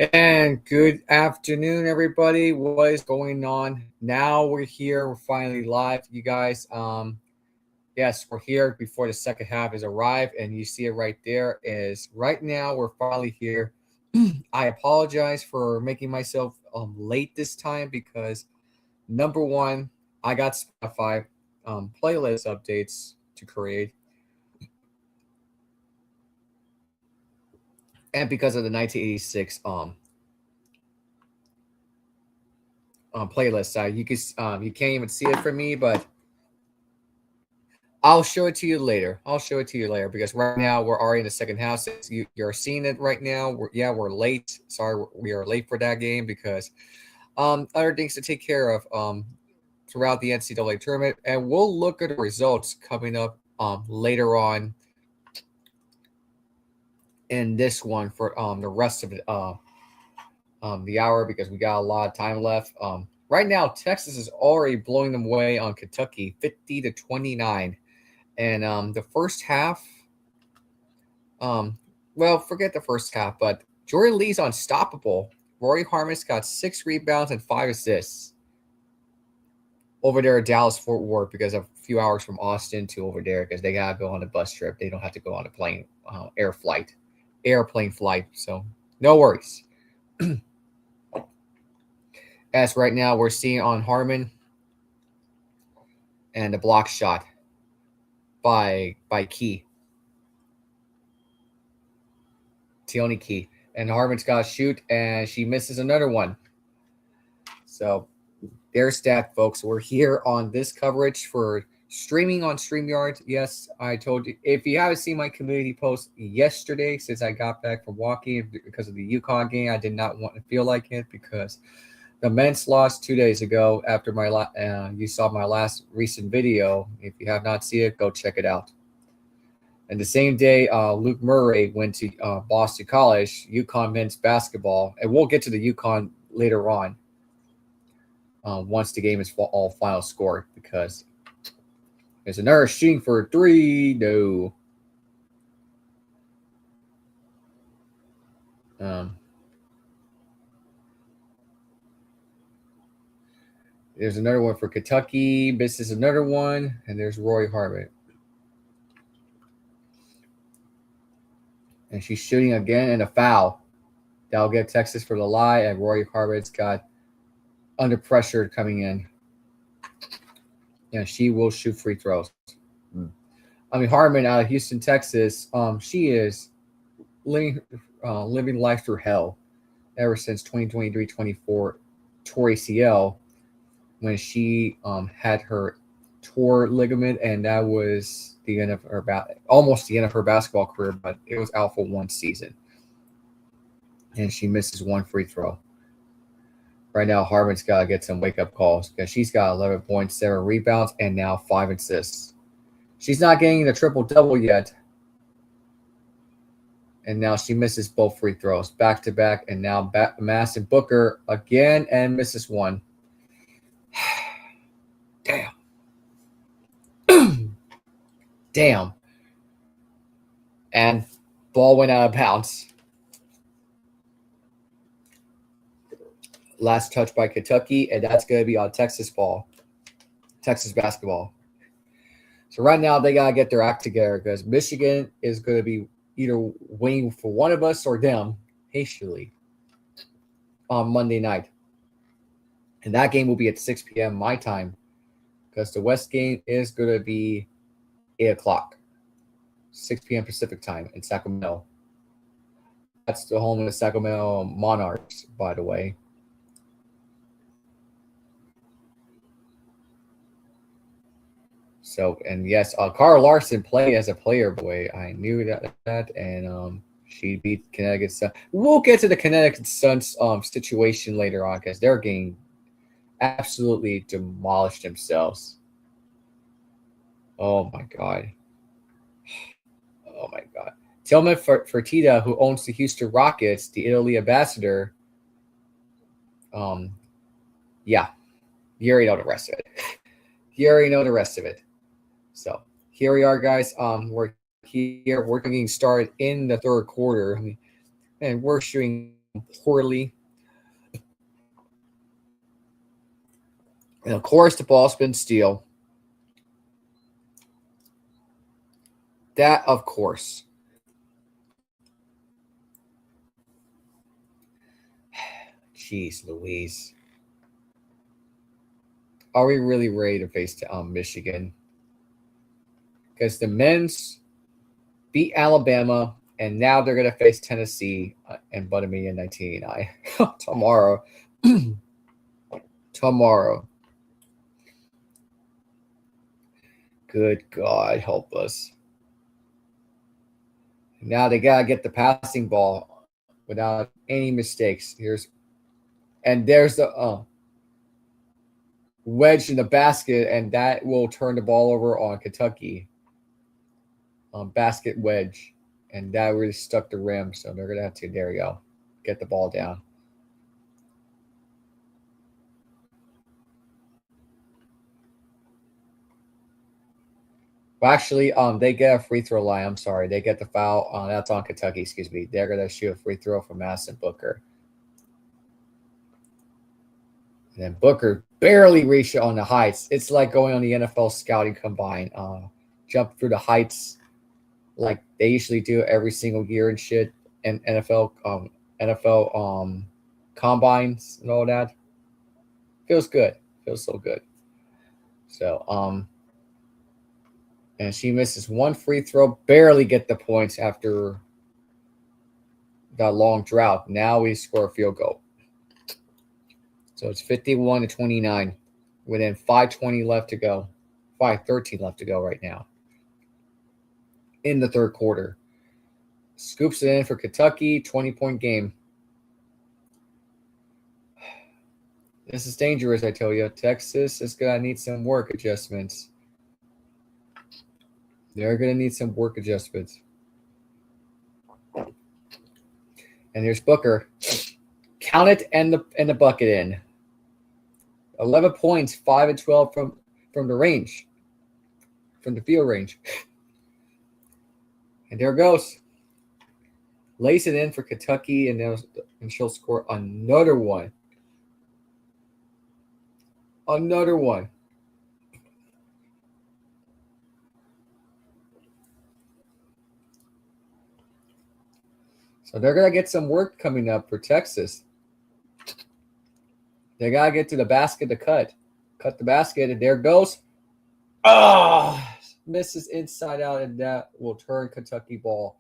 And good afternoon, everybody. What is going on? Now we're here. We're finally live, you guys. Yes, we're here before the second half has arrived, and you see it right there. Is right now we're finally here. I apologize for making myself late this time because number one, I got Spotify playlist updates to create, and because of the 1986 playlist. You can't even see it for me, but I'll show it to you later. Because right now we're already in the second half. Since you're seeing it right now. We're late. Sorry, we are late for that game because other things to take care of throughout the NCAA tournament, and we'll look at the results coming up later on in this one for the rest of it the hour because we got a lot of time left. Right now, Texas is already blowing them away on Kentucky, 50-29. And the first half, well, forget the first half, but Jordan Lee's unstoppable. Rory Harmon's got 6 rebounds and 5 assists over there at Dallas-Fort Worth because of a few hours from Austin to over there because they got to go on a bus trip. They don't have to go on a plane, airplane flight. So no worries. As right now we're seeing on Harmon and a block shot by Key. Tourney Key. And Harmon's got to shoot, and she misses another one. So there's that, folks. We're here on this coverage for streaming on StreamYard. Yes, I told you. If you haven't seen my community post yesterday, since I got back from walking because of the UConn game, I did not want to feel like it because the men's lost 2 days ago after you saw my last recent video. If you have not seen it, go check it out. And the same day, Luke Murray went to Boston College, UConn men's basketball. And we'll get to the UConn later on once the game is all final scored because there's another shooting for 3. No. There's another one for Kentucky. Misses another one. And there's Rory Harmon. And she's shooting again and a foul. That'll get Texas for the lie. And Rory Harmon's got under pressure coming in. Yeah, she will shoot free throws. I mean, Harmon out of Houston, Texas, she is living life through hell ever since 2023-24 tore ACL when she had her tore ligament, and that was the end of her almost the end of her basketball career, but it was out for 1 season. And she misses 1 free throw. Right now, Harmon's got to get some wake-up calls because she's got 11.7 rebounds and now 5 assists. She's not getting the triple-double yet. And now she misses both free throws back-to-back. And now Madison Booker again and misses 1. Damn. Damn. And ball went out of bounds. Last touch by Kentucky, and that's going to be on Texas basketball. So right now they got to get their act together because Michigan is going to be either waiting for one of us or them hastily on Monday night. And that game will be at 6 p.m. my time because the West game is going to be 8 o'clock, 6 p.m. Pacific time in Sacramento. That's the home of the Sacramento Monarchs, by the way. So, and yes, Carl Larson played as a player, boy. I knew that, and she beat Connecticut Sun. We'll get to the Connecticut Suns situation later on because their game absolutely demolished themselves. Oh my god. Oh my god. Tillman Fertitta, who owns the Houston Rockets, the Italy ambassador. Yeah, you already know the rest of it. So here we are, guys. We're here. We're getting started in the third quarter. I mean, and we're shooting poorly. And of course, the ball spin steal. That, of course. Jeez Louise. Are we really ready to face Michigan? Because the men's beat Alabama, and now they're going to face Tennessee and Buttermania in 1989 tomorrow. Tomorrow. Good God, help us. Now they got to get the passing ball without any mistakes. There's the wedge in the basket, and that will turn the ball over on Kentucky. Basket wedge, and that really stuck the rim, so they're going to have to, there you go, get the ball down. Well, actually, they get a free throw line. I'm sorry. They get the foul. That's on Kentucky, excuse me. They're going to shoot a free throw from Madison Booker. And then Booker barely reached it on the heights. It's like going on the NFL scouting combine. Jump through the heights like they usually do every single year and shit. And NFL combines and all that. Feels good. Feels so good. So, and she misses one free throw, barely get the points after that long drought. Now we score a field goal. So it's 51-29 within 5:20 left to go. 5:13 left to go right now in the third quarter. Scoops it in for Kentucky, 20-point game. This is dangerous, I tell you. Texas is going to need some work adjustments. They're going to need some work adjustments. And here's Booker. Count it and the bucket in. 11 points, 5 and 12 from the range, from the field range. And there it goes. Lays it in for Kentucky, and she'll score another one. Another one. So they're going to get some work coming up for Texas. They got to get to the basket to cut. Cut the basket, and there it goes. Misses inside out, and that will turn Kentucky ball.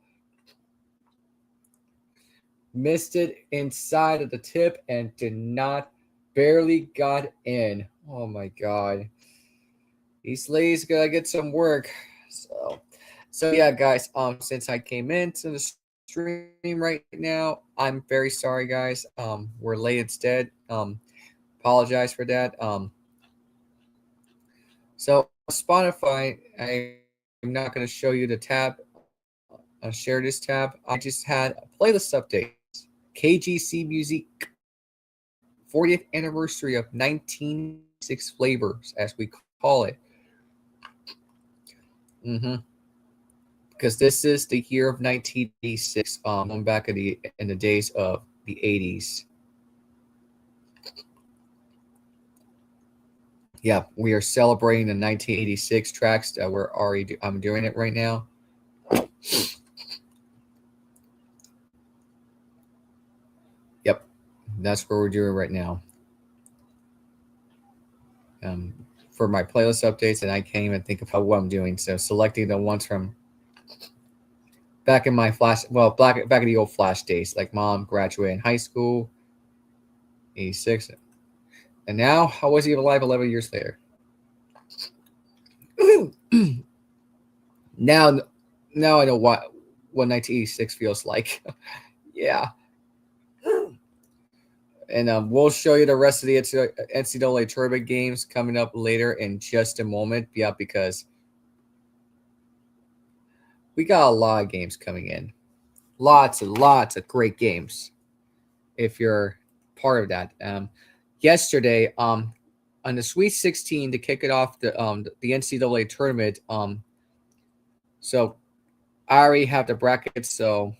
Missed it inside of the tip and barely got in. Oh my God. These ladies got to get some work. So yeah, guys, since I came into the stream right now, I'm very sorry, guys. We're late instead. Apologize for that. So Spotify, I'm not going to show you the tab. I'll share this tab. I just had a playlist update. KGC Music 40th anniversary of 1986 flavors, as we call it. Because this is the year of 1986, going back in the days of the 80s. Yeah, we are celebrating the 1986 tracks that I'm doing it right now. Yep, that's what we're doing right now. For my playlist updates, and I can't even think of what I'm doing. So selecting the ones from back in my back in the old Flash days, like Mom graduated in high school, 86. And now, I was even alive 11 years later. Now I know what 1986 feels like. Yeah. And we'll show you the rest of the NCAA tournament games coming up later in just a moment. Yeah, because we got a lot of games coming in. Lots and lots of great games. If you're part of that. Yesterday, on the Sweet 16 to kick it off the NCAA tournament. So I already have the brackets. So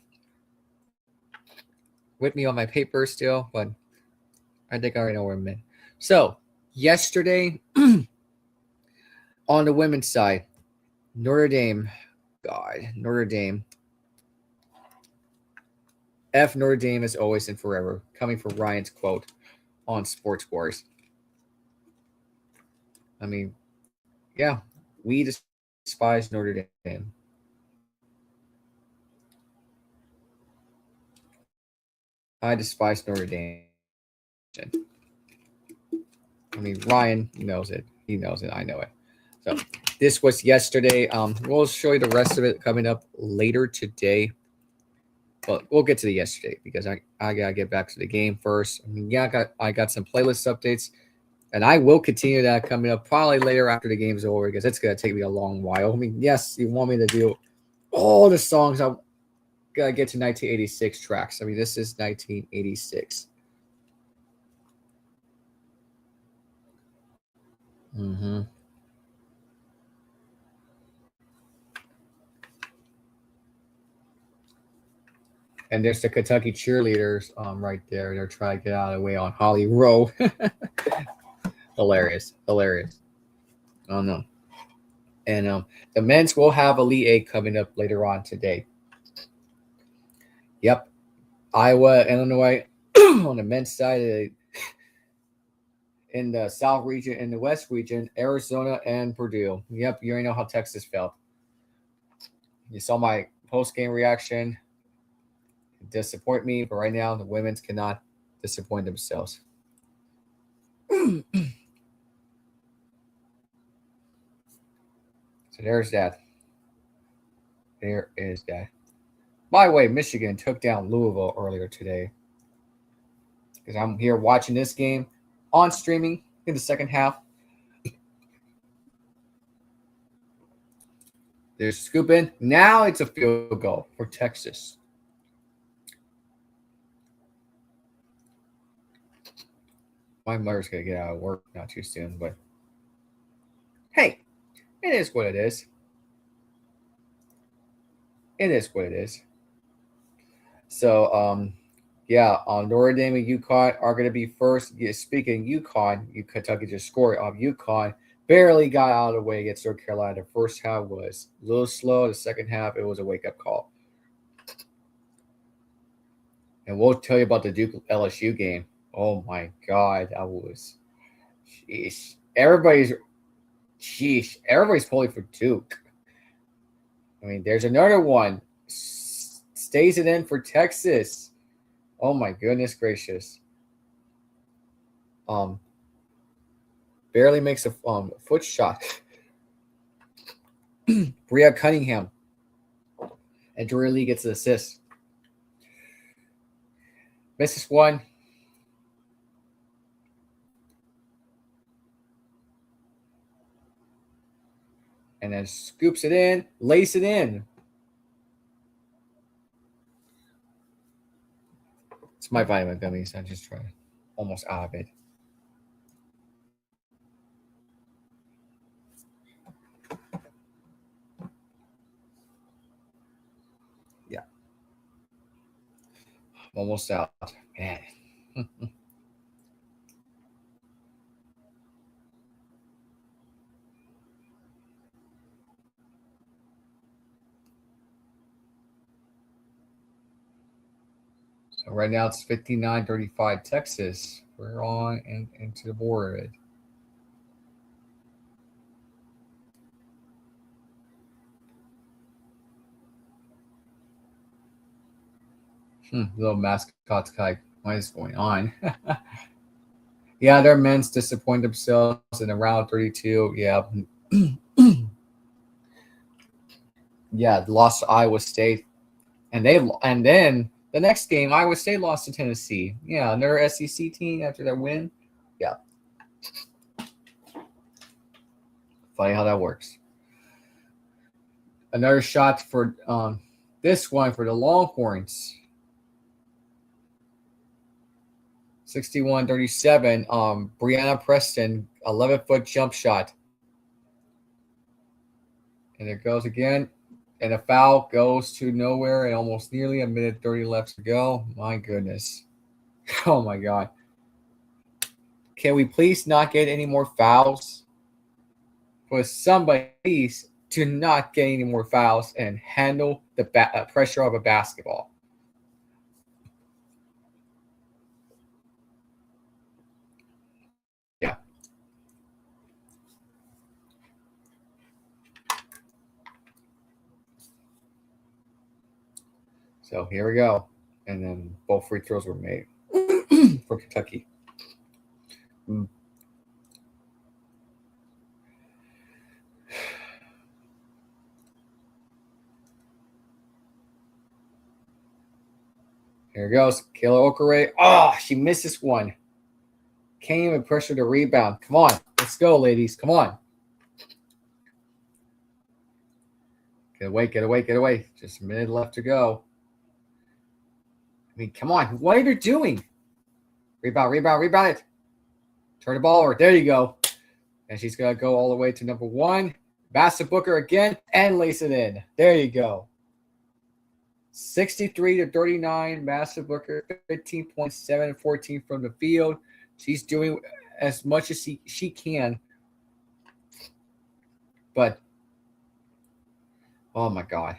with me on my paper still, but I think I already know where I'm in. So yesterday, on the women's side, Notre Dame, Notre Dame. F Notre Dame is always and forever, coming from Ryan's quote on Sports Wars. I mean, yeah, we despise Notre Dame. I despise Notre Dame. I mean, Ryan knows it. He knows it. I know it. So this was yesterday. We'll show you the rest of it coming up later today. But we'll get to the yesterday because I gotta get back to the game first. I mean, yeah, I got some playlist updates, and I will continue that coming up probably later after the game's over because it's gonna take me a long while. I mean, yes, you want me to do all the songs. I gotta get to 1986 tracks. I mean, this is 1986. Mm-hmm. And there's the Kentucky cheerleaders right there. They're trying to get out of the way on Holly Rowe. Hilarious. Oh, no. And the men's will have Elite Eight coming up later on today. Yep. Iowa, Illinois on the men's side. In the South region, in the West region, Arizona and Purdue. Yep, you already know how Texas felt. You saw my post-game reaction. Disappoint me, but right now the women's cannot disappoint themselves. So there's that. There is that. By the way, Michigan took down Louisville earlier today. Because I'm here watching this game on streaming in the second half. There's scoop in. Now it's a field goal for Texas. My mother's going to get out of work not too soon, but hey, it is what it is. It is what it is. So, Notre Dame and UConn are going to be first. Yeah, speaking of UConn, Kentucky just scored. UConn barely got out of the way against North Carolina. The first half was a little slow. The second half, it was a wake-up call. And we'll tell you about the Duke-LSU game. Oh, my God. That was – sheesh. Everybody's pulling for Duke. I mean, there's another one. Stays it in for Texas. Oh, my goodness gracious. Barely makes a foot shot. Bria Cunningham. And Drury Lee gets an assist. Misses one. And then scoops it in, lace it in. It's my vitamin gummies. I'm just trying, almost out of it. Yeah. I'm almost out. Man. So right now it's 59-35 Texas. We're on into the board. Little mascots guy. What is going on? Yeah, their men's disappoint themselves in the round 32. Yeah. Yeah, lost to Iowa State. And then the next game, Iowa State lost to Tennessee. Yeah, another SEC team after their win. Yeah. Funny how that works. Another shot for this one for the Longhorns. 61-37. Brianna Preston, 11-foot jump shot. And it goes again. And a foul goes to nowhere and almost nearly a minute 30 left to go. My goodness. Oh, my God. Can we please not get any more fouls? For somebody, please to not get any more fouls and handle the pressure of a basketball. Yeah. So here we go. And then both free throws were made for Kentucky. Here it goes. Kayla Okere. Oh, she misses one. Can't even pressure the rebound. Come on. Let's go, ladies. Come on. Get away, get away, get away. Just a minute left to go. I mean, come on. What are you doing? Rebound, rebound, rebound it. Turn the ball over. There you go. And she's going to go all the way to number one. Basta Booker again and lace it in. There you go. 63-39. Basta Booker, 15.7 and 14 from the field. She's doing as much as she can. But, oh my God.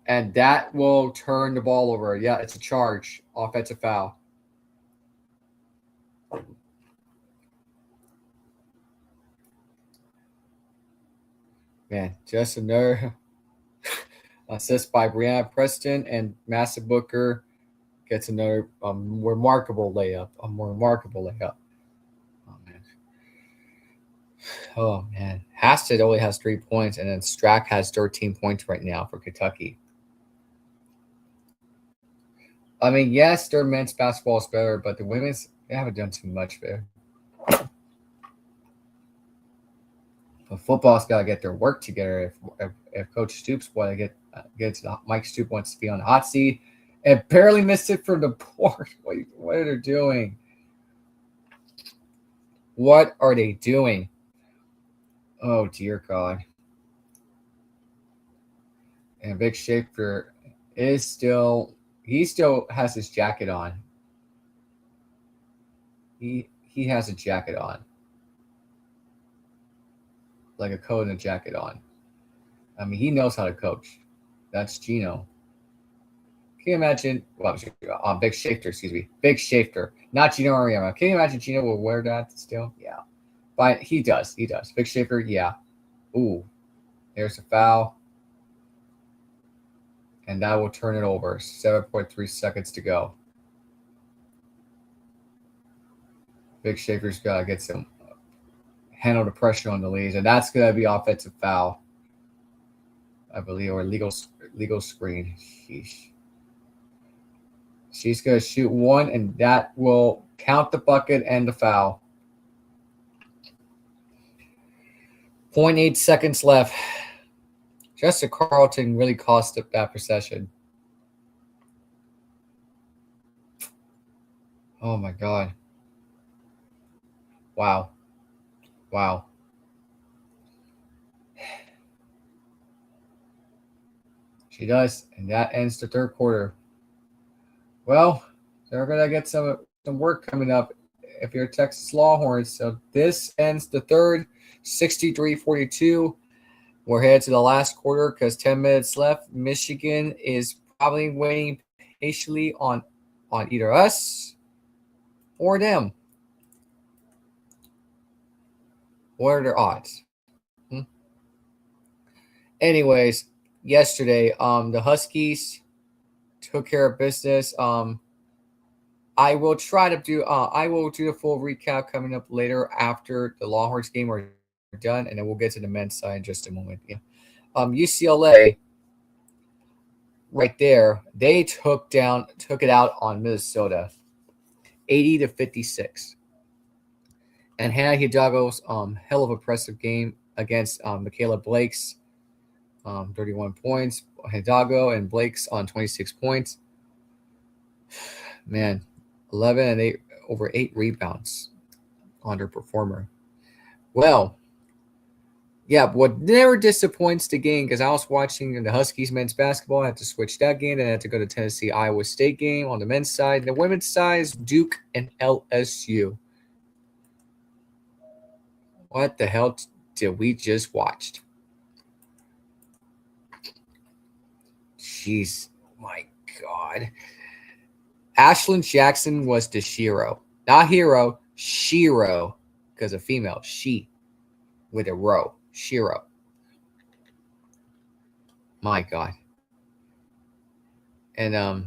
And that will turn the ball over. Yeah, it's a charge. Offensive foul. Man, just another assist by Brianna Preston, and Massa Booker gets another remarkable layup. A more remarkable layup. Oh, man. Hasted only has 3 points, and then Strack has 13 points right now for Kentucky. I mean, yes, their men's basketball is better, but the women's, they haven't done too much there. But football's got to get their work together. If Coach Stoops want to Mike Stoops wants to be on the hot seat, and barely missed it from the board. What are they doing? What are they doing? Oh, dear God. And Vic Schaefer is still – he still has his jacket on. He has a jacket on. Like a coat and a jacket on. I mean, he knows how to coach. That's Gino. Can you imagine? Well, Vic Schaefer, excuse me. Vic Schaefer, not Gino Auriemma. Can you imagine Gino will wear that still? Yeah. But he does. He does. Vic Schaefer, yeah. Ooh. There's a foul. And that will turn it over. 7.3 seconds to go. Vic Schaefer's got to get some handle the pressure on the leads, and that's going to be offensive foul, I believe, or legal screen. Sheesh. She's going to shoot one, and that will count the bucket and the foul. 0.8 seconds left. Jessica Carlton really cost up that possession. Oh, my God. Wow. Wow. She does, and that ends the third quarter. Well, they're going to get some work coming up if you're Texas Longhorns. So this ends the third, 63-42. We're headed to the last quarter because 10 minutes left. Michigan is probably waiting patiently on either us or them. What are their odds? Anyways, yesterday, the Huskies took care of business. I will try to do a full recap coming up later after the Longhorns game are done, and then we'll get to the men's side in just a moment. Yeah. UCLA right there, they took it out on Minnesota 80-56. And Hannah Hidalgo's hell of a impressive game against Michaela Blake's 31 points. Hidalgo and Blake's on 26 points. Man, 11 and 8 over 8 rebounds on her performer. Well, Yeah, what never disappoints the game, because I was watching the Huskies men's basketball. I had to switch that game. Then I had to go to Tennessee Iowa State game on the men's side. The women's side is Duke and LSU. What the hell did we just watch? Jeez, my God. Ashlyn Jackson was the Shiro. Not hero, Shiro, because a female. She with a row. Shiro. My God. And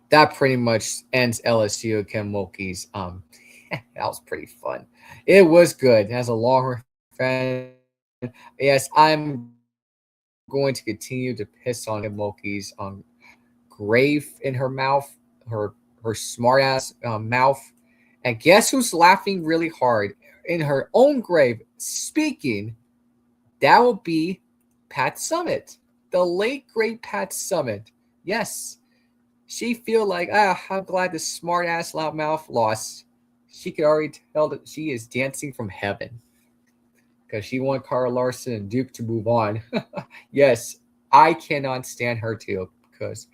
that pretty much ends LSU Ken Mulkey's. That was pretty fun. It was good. As a Longhorn fan, yes, I'm going to continue to piss on Ken Mulkey's grave in her mouth, her smart ass mouth. And guess who's laughing really hard in her own grave? Speaking, that will be Pat Summitt, the late great Pat Summitt. Yes, she feel like, I'm glad the smart ass loudmouth lost. She could already tell that she is dancing from heaven because she want Carl Larson and Duke to move on. Yes, I cannot stand her too because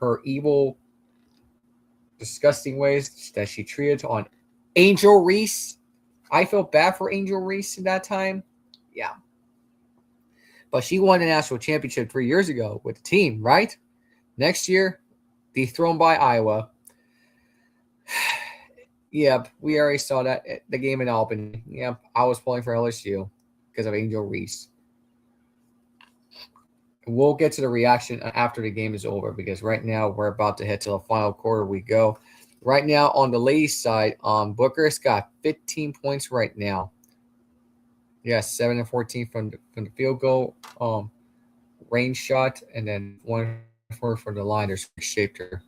her evil, disgusting ways that she treated on Angel Reese. I feel bad for Angel Reese in that time. Yeah. But she won a national championship 3 years ago with the team, right? Next year, dethroned by Iowa. Yep, we already saw that the game in Albany. Yep, I was pulling for LSU because of Angel Reese. We'll get to the reaction after the game is over because right now we're about to head to the final quarter. We go. Right now on the ladies' side, Booker's got 15 points right now. Yes, 7 and 14 from the field goal range shot, and then 1 for the line. There's shaped her.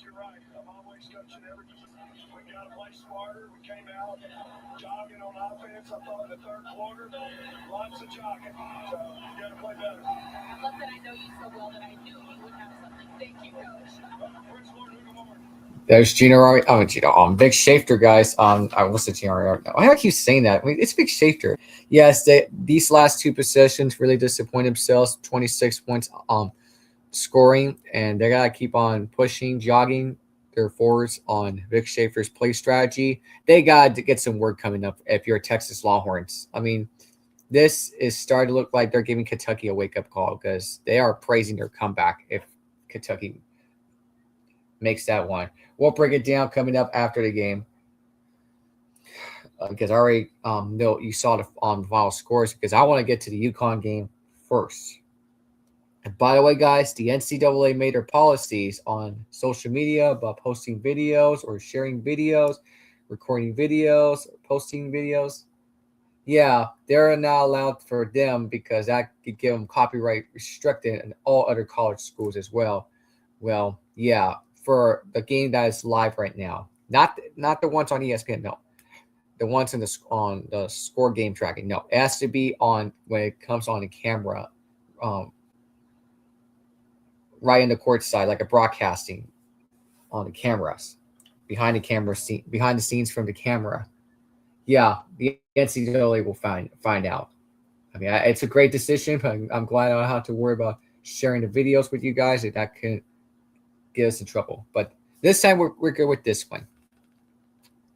You're right. I'm always coaching every game. We got to play smarter. We came out jogging on offense, I thought, in the third quarter. Lots of jogging. So you got to play better. I love that I know you so well that I knew you would have something. Thank you, Coach. There's Gina Rari. Oh, Gina. Big Shafter, guys. I what's the Gina Rari? Why do I keep saying that? I mean, it's Big Shafter. Yes, these last two possessions really disappointed themselves. 26 points scoring, and they gotta keep on pushing, jogging their forwards on Vic Schaefer's play strategy. They got to get some work coming up if you're Texas Longhorns. I mean, this is starting to look like they're giving Kentucky a wake-up call because they are praising their comeback if Kentucky makes that one. We'll break it down coming up after the game because I already know you saw the final scores because I want to get to the UConn game first. And by the way, guys, the NCAA made their policies on social media about posting videos or sharing videos, recording videos, or posting videos. Yeah, they're not allowed for them because that could give them copyright restricted in all other college schools as well. Well, yeah, for the game that is live right now, not the ones on ESPN, no, the ones on the score game tracking, no, it has to be on when it comes on the camera. Right in the court side, like a broadcasting on the cameras, behind the scenes from the camera. Yeah, the NCAA will find out. I mean, it's a great decision, but I'm glad I don't have to worry about sharing the videos with you guys. That could get us in trouble. But this time we're good with this one.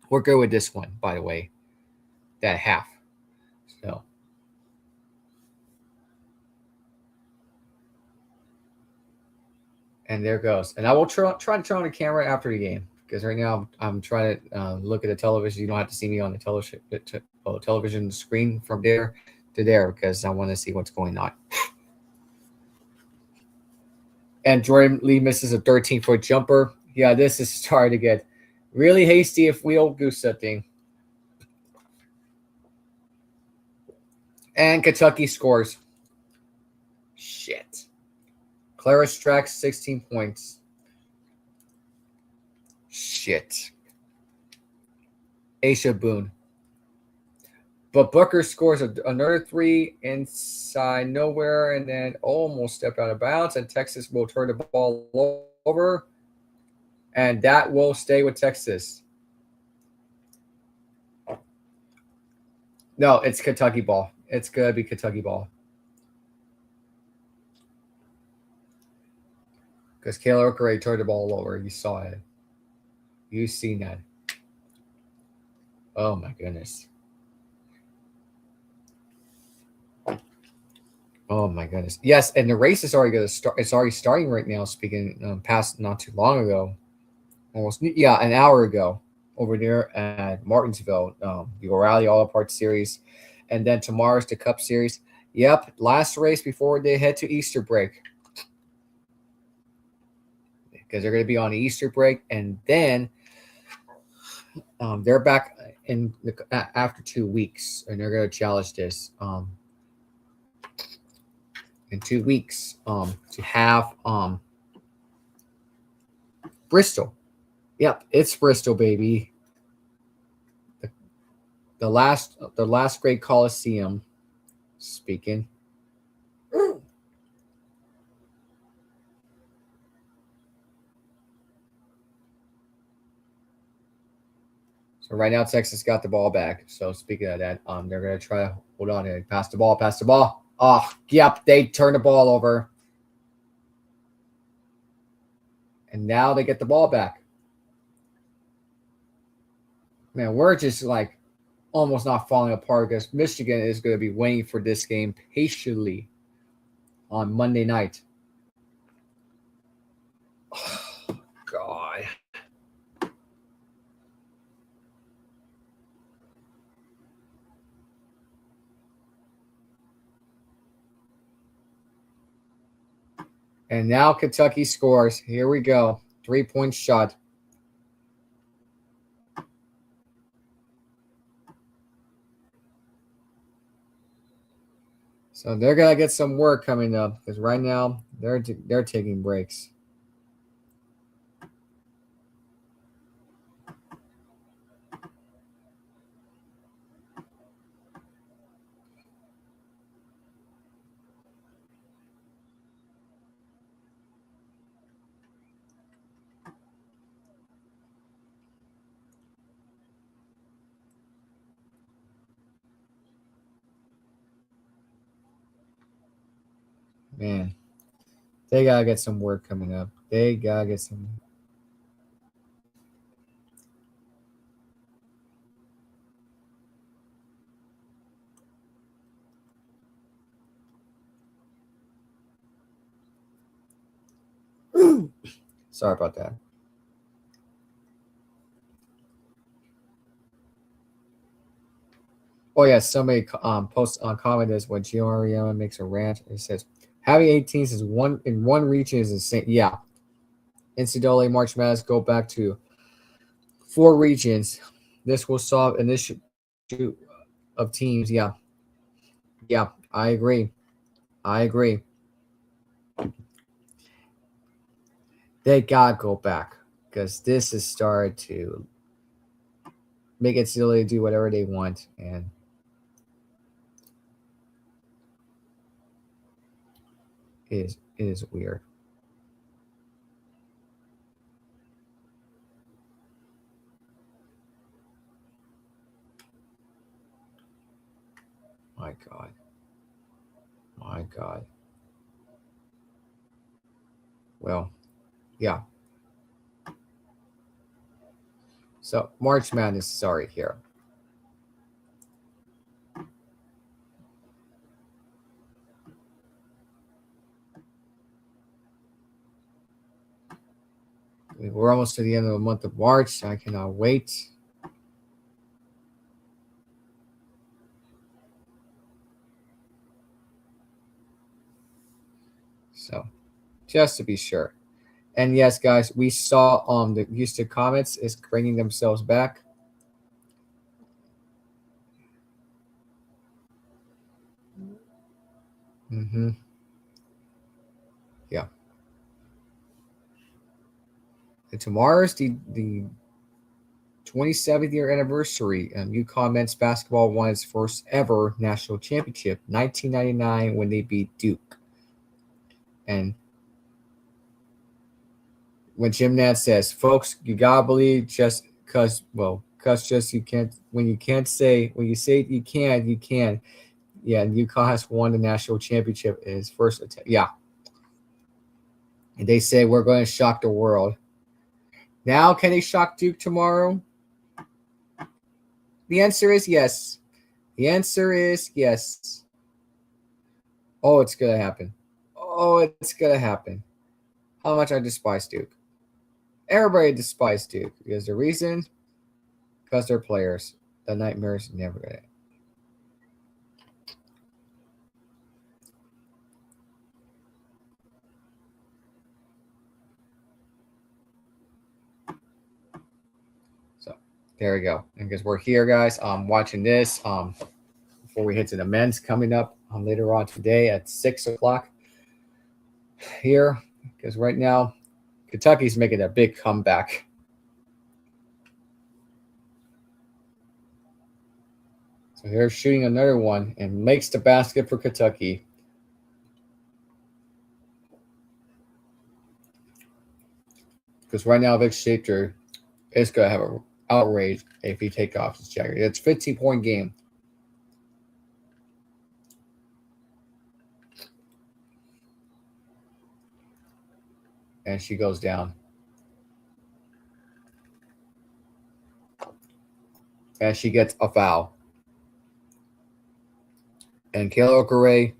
We're good with this one, by the way. That half. So. And there goes. And I will try to turn on the camera after the game because right now I'm trying to look at the television. You don't have to see me on the television screen from there to there because I want to see what's going on. And Jordan Lee misses a 13-foot jumper. Yeah, this is starting to get really hasty if we don't do something. And Kentucky scores. Shit. Clara Strack, 16 points. Shit. Aisha Boone. But Booker scores another 3 inside nowhere and then almost stepped out of bounds. And Texas will turn the ball over. And that will stay with Texas. No, it's Kentucky ball. It's going to be Kentucky ball. Because Kayla Okere turned the ball over. You saw it. You seen that. Oh, my goodness. Oh, my goodness. Yes, and the race is already going to start. It's already starting right now, speaking past not too long ago. An hour ago over there at Martinsville. The O'Reilly All-Apart Series. And then tomorrow's the Cup Series. Yep, last race before they head to Easter break. Because they're going to be on Easter break. And then they're back after 2 weeks. And they're going to challenge this in 2 weeks to have Bristol. Yep, it's Bristol, baby. The last great Coliseum. Speaking. So right now Texas got the ball back. So speaking of that, they're gonna try to hold on and pass the ball. Oh, yep, they turn the ball over. And now they get the ball back. Man, we're just like almost not falling apart because Michigan is going to be waiting for this game patiently on Monday night. Oh, God. And now Kentucky scores. Here we go. 3-point shot. So they're gonna get some work coming up because right now they're taking breaks. Man, they gotta get some work coming up. They gotta get some. Sorry about that. Oh yeah, somebody posts on comment is when Gioriano makes a rant. It says having 18s is one region is insane. Yeah, NCAA March Madness go back to 4 regions. This will solve an issue of teams. Yeah, I agree. They gotta go back because this has started to make NCAA do whatever they want, and it is weird. My God. Well, yeah. So March Madness is already here. We're almost to the end of the month of March. I cannot wait. So, just to be sure. And yes, guys, we saw the Houston Comets is bringing themselves back. Mm-hmm. Yeah. And tomorrow's the 27th year anniversary. UConn men's basketball won its first ever national championship, 1999, when they beat Duke. And when Jim Nance says, folks, you gotta believe just because, just you can't, when you say you can, you can. Yeah, and UConn has won the national championship in its first attempt. Yeah. And they say we're going to shock the world. Now, can they shock Duke tomorrow? The answer is yes. The answer is yes. Oh, it's going to happen. Oh, it's going to happen. How much I despise Duke. Everybody despises Duke. Because the reason? Because they're players. The nightmare's never going to end. So, there we go. And because we're here, guys, watching this before we head to the men's coming up later on today at 6 o'clock here. Because right now, Kentucky's making a big comeback. So they're shooting another one and makes the basket for Kentucky. Because right now, Vic Shaper is going to have an outrage if he takes off his jacket. It's a 15-point game. And she goes down. And she gets a foul. And Kayla Okere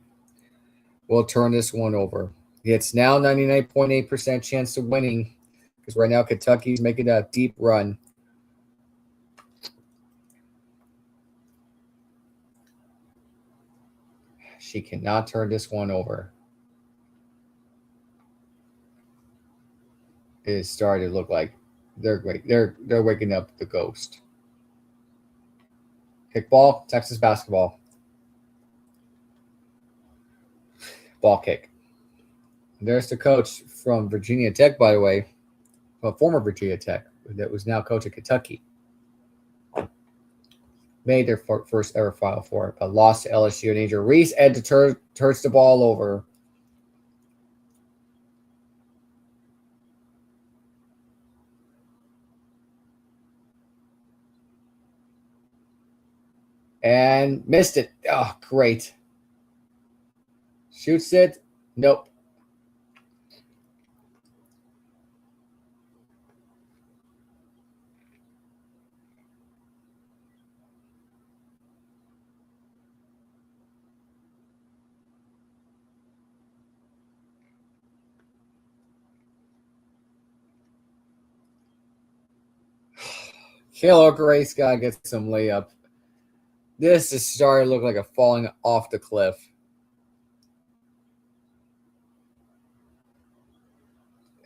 will turn this one over. It's now 99.8% chance of winning. Because right now, Kentucky's making a deep run. She cannot turn this one over. It is starting to look like they're waking up the ghost. Kickball, Texas basketball. Ball kick. There's the coach from Virginia Tech, by the way. Well, former Virginia Tech, that was now coach at Kentucky. Made their first ever Final Four, but lost to LSU and Angel Reese. Ed turns the ball over. And missed it. Oh, great. Shoots it. Nope. Kayla Grace got to get some layup. This is starting to look like a falling off the cliff.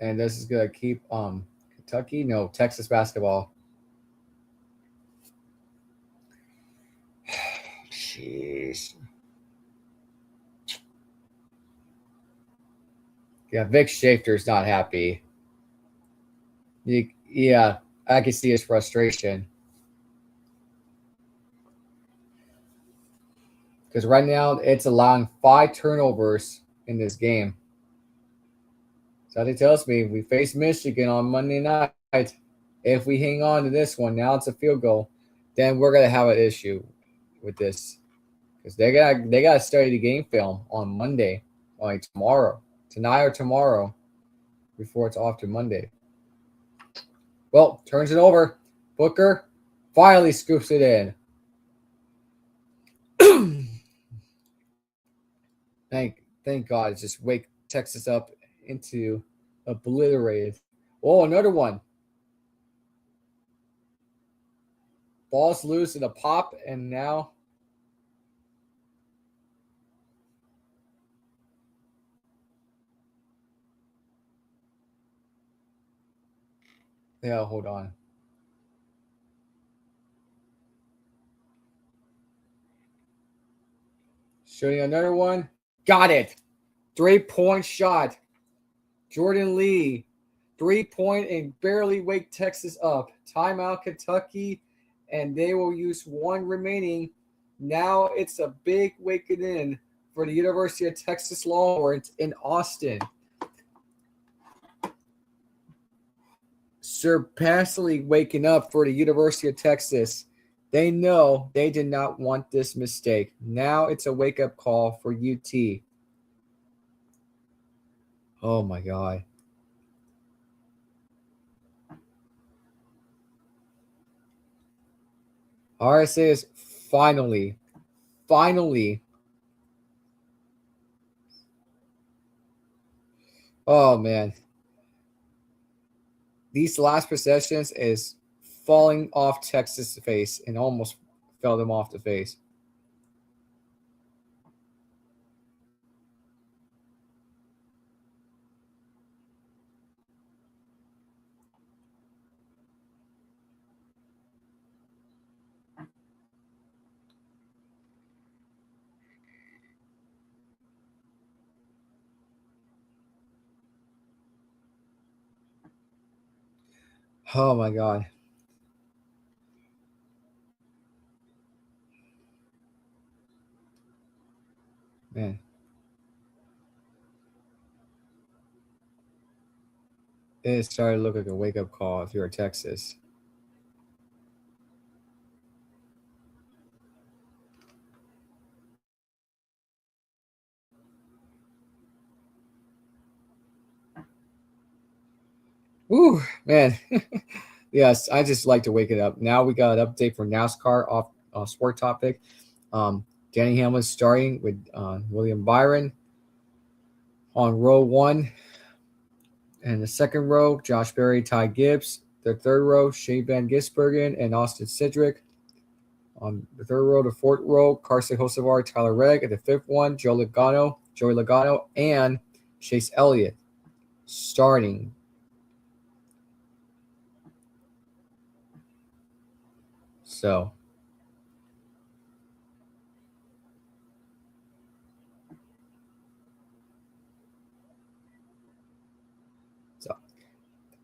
And this is going to keep Kentucky? No, Texas basketball. Jeez. Yeah, Vic Schaefer's not happy. Yeah, I can see his frustration. Because right now, it's allowing 5 turnovers in this game. So that tells me we face Michigan on Monday night. If we hang on to this one, now it's a field goal, then we're gonna have an issue with this. Because they gotta study the game film on Monday, like tomorrow. Tonight or tomorrow, before it's off to Monday. Well, turns it over. Booker finally scoops it in. Thank God, it's just wake Texas up into obliterated. Oh, another one. Ball's loose in a pop, and now yeah, hold on. Shooting another one. Got it. 3-point shot. Jordan Lee 3-point and barely wake Texas up. Timeout Kentucky, and they will use one remaining. Now it's a big waking in for the University of Texas Longhorns in Austin. Surpassingly waking up for the University of Texas. They know they did not want this mistake. Now it's a wake-up call for UT. Oh, my God. RSA is finally. Oh, man. These last possessions is falling off Texas' face and almost fell them off the face. Oh, my God. Man. It started to look like a wake-up call if you're Texas. Woo, man. Yes, I just like to wake it up. Now we got an update for NASCAR off sport topic. Danny Hamlin starting with William Byron on row 1. And the second row, Josh Berry, Ty Gibbs. The third row, Shane Van Gisbergen and Austin Cedric. On the third row, the fourth row, Carson Hocevar, Tyler Reddick. And the fifth one, Joey Logano, and Chase Elliott starting. So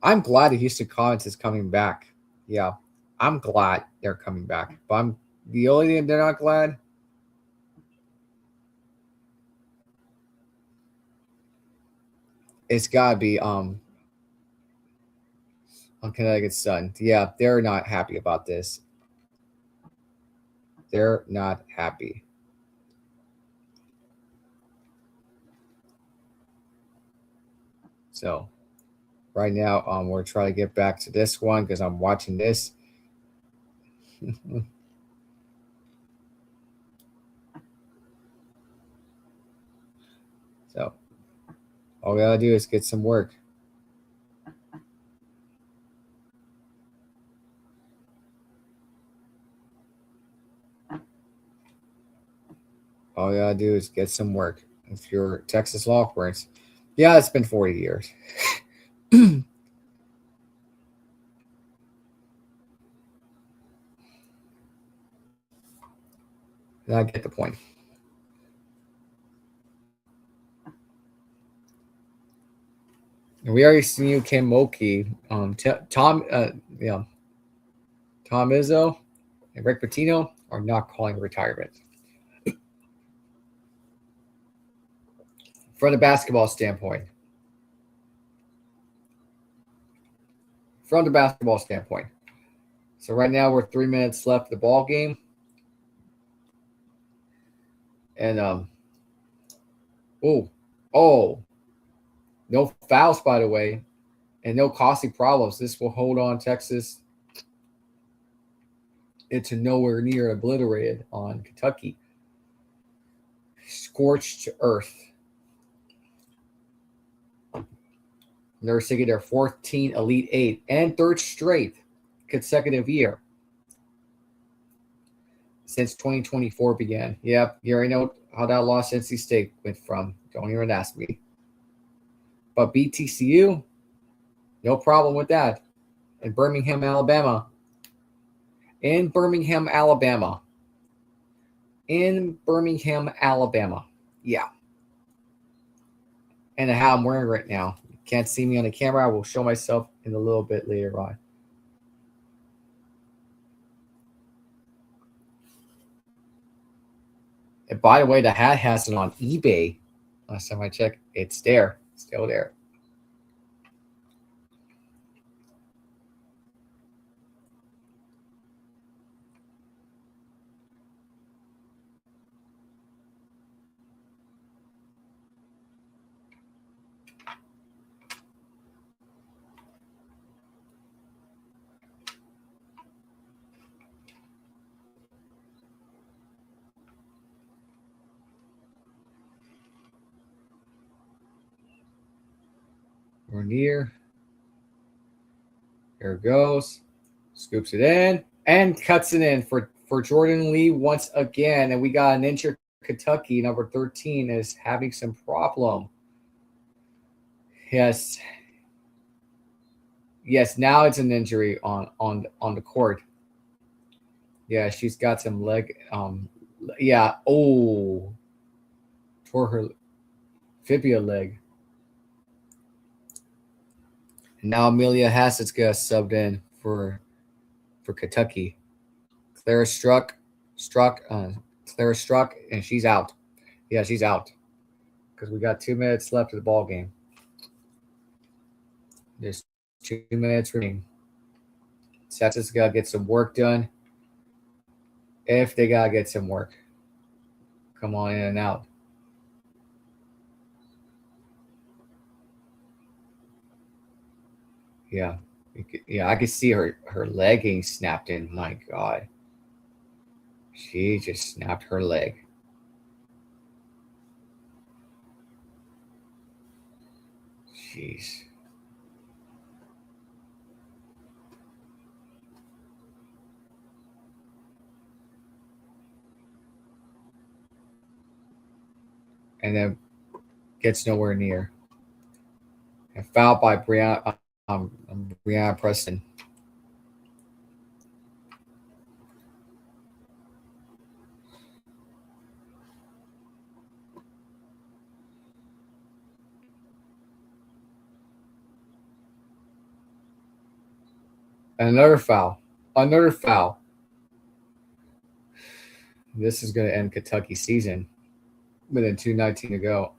I'm glad the Houston Comets is coming back. Yeah, I'm glad they're coming back. But the only thing they're not glad it's gotta be on Connecticut Sun. Yeah, they're not happy about this. They're not happy. So right now, we're trying to get back to this one because I'm watching this. So all we gotta do is get some work. All you gotta do is get some work. If you're Texas Longhorns, yeah, it's been 40 years. I get the point. And we already seen you, Kim Mulkey, Tom Izzo, and Rick Pitino are not calling retirement. From the basketball standpoint. So right now we're 3 minutes left of the ball game. And no fouls, by the way, and no costly problems. This will hold on Texas into nowhere near obliterated on Kentucky. Scorched earth. They're seeking their 14 Elite Eight and third straight consecutive year since 2024 began. Yep, you already know how that loss NC State went from. Don't even ask me. But BTCU, no problem with that. In Birmingham, Alabama. Yeah. And how I'm wearing right now. can't see me on the camera, I will show myself in a little bit later on. And by the way, the hat has it on eBay. Last time I checked, it's there. Still there. We're near. Here it goes. Scoops it in and cuts it in for Jordan Lee once again. And we got an injured Kentucky, number 13, is having some problem. Yes. Yes, now it's an injury on the court. Yeah, she's got some leg. Yeah. Oh, tore her fibula leg. And now Amelia Hassett's got subbed in for Kentucky. Clara struck, and she's out. Yeah, she's out because we got 2 minutes left of the ball game. There's 2 minutes remaining. Texas got to get some work done. If they got to get some work, come on in and out. Yeah, I could see her legging snapped in. My God, she just snapped her leg. Jeez. And then gets nowhere near. And fouled by Brianna Preston. And another foul. This is going to end Kentucky's season. Within 2:19 to go.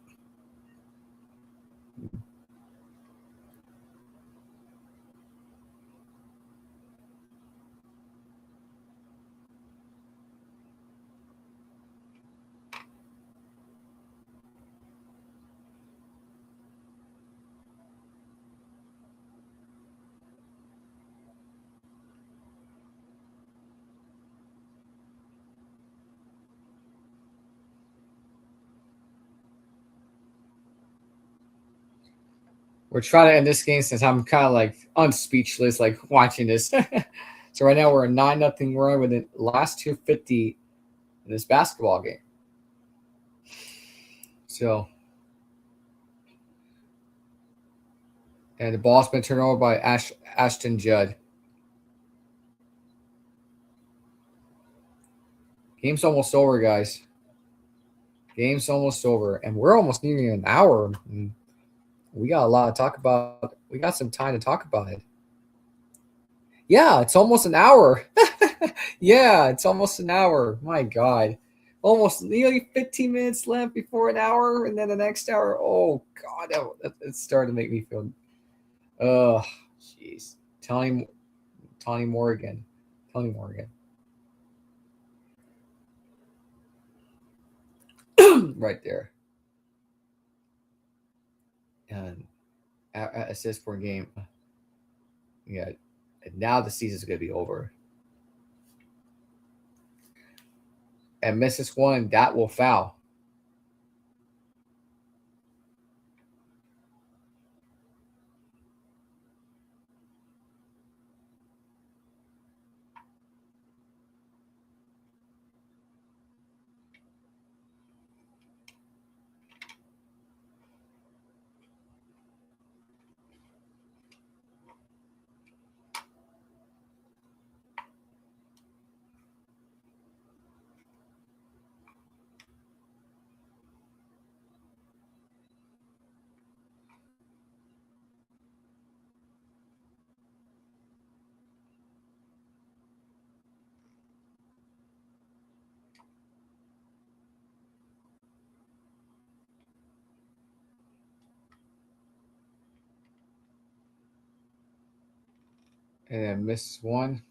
We're trying to end this game since I'm kind of like unspeechless, like watching this. So right now we're a 9-0 run with the last 2:50 in this basketball game. So, and the ball's been turned over by Ashton Judd. Game's almost over, guys. Game's almost over, and we're almost nearing an hour. We got a lot to talk about. We got some time to talk about it. Yeah, it's almost an hour. Yeah, it's almost an hour. My God. Almost nearly 15 minutes left before an hour, and then the next hour. Oh, God, it's starting to make me feel. Oh, jeez. Tony Morgan. Right there. And assist per game. Yeah. And now the season's going to be over. And misses one, that will foul. and then missed one.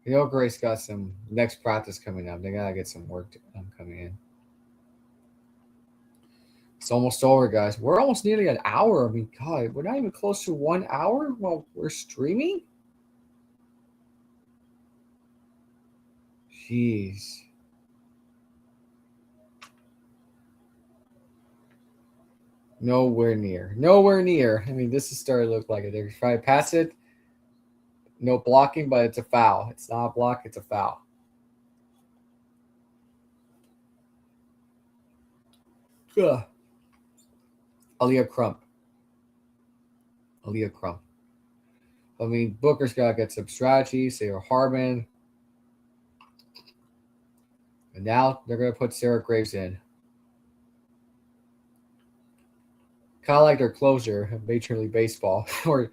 The Oak Grace got some next practice coming up. They gotta get some work coming in. It's almost over, guys. We're almost nearly an hour. I mean, God, we're not even close to 1 hour while we're streaming. Jeez. Nowhere near. Nowhere near. I mean, this is starting to look like it. They're trying to pass it. No blocking, but it's a foul. It's not a block, it's a foul. Ugh. Aaliyah Crump. I mean, Booker's got to get some strategy. Sarah Harmon. And now they're going to put Sarah Graves in. Kind of like their closer of Major League Baseball or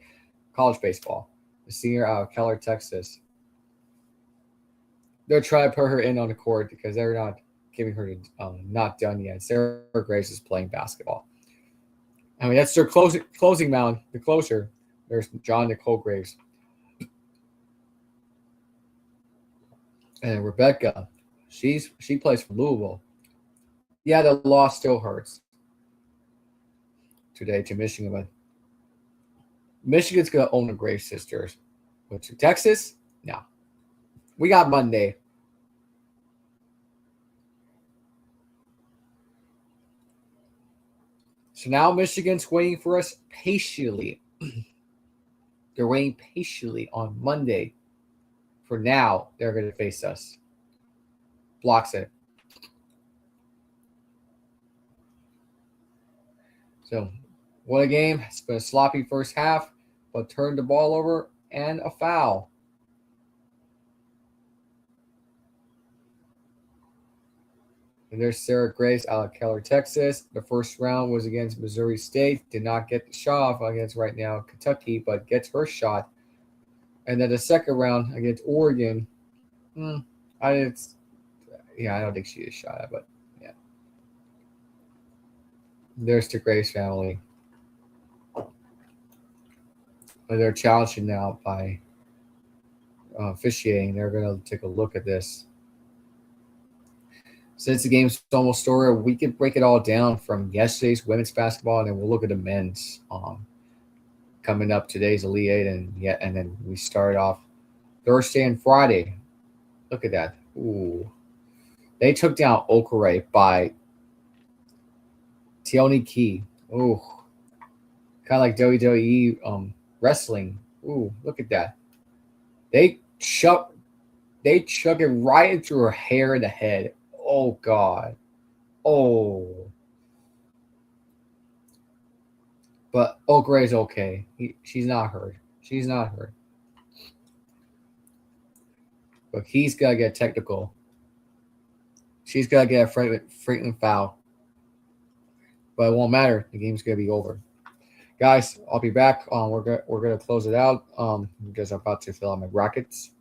college baseball. The senior out of Keller, Texas. They're trying to put her in on the court because they're not giving her not done yet. Sarah Graves is playing basketball. I mean, that's their closing mound, the closer. There's John Nicole Graves. And Rebecca, she plays for Louisville. Yeah, the loss still hurts today to Michigan, but Michigan's going to own the Graves sisters. But to Texas, no. We got Monday. So now Michigan's waiting for us patiently. They're waiting patiently on Monday. For now, they're going to face us. Blocks it. So, what a game. It's been a sloppy first half, but turned the ball over and a foul. And there's Sarah Graves out of Keller, Texas. The first round was against Missouri State. Did not get the shot off against right now Kentucky, but gets her shot. And then the second round against Oregon. I don't think she is shot at, but yeah. There's the Graves family. But they're challenging now by officiating. They're going to take a look at this. Since the game's almost over, we could break it all down from yesterday's women's basketball, and then we'll look at the men's coming up. Today's Elite Eight, and then we start off Thursday and Friday. Look at that. Ooh. They took down Okare by Tioni Key. Ooh. Kind of like WWE wrestling. Ooh, look at that. They chuck it right into her hair and the head. Oh, God. Oh. But Okare's okay. She's not hurt. But he's got to get technical. She's got to get a frequent foul. But it won't matter. The game's going to be over. Guys, I'll be back. We're going to close it out because I'm about to fill out my brackets.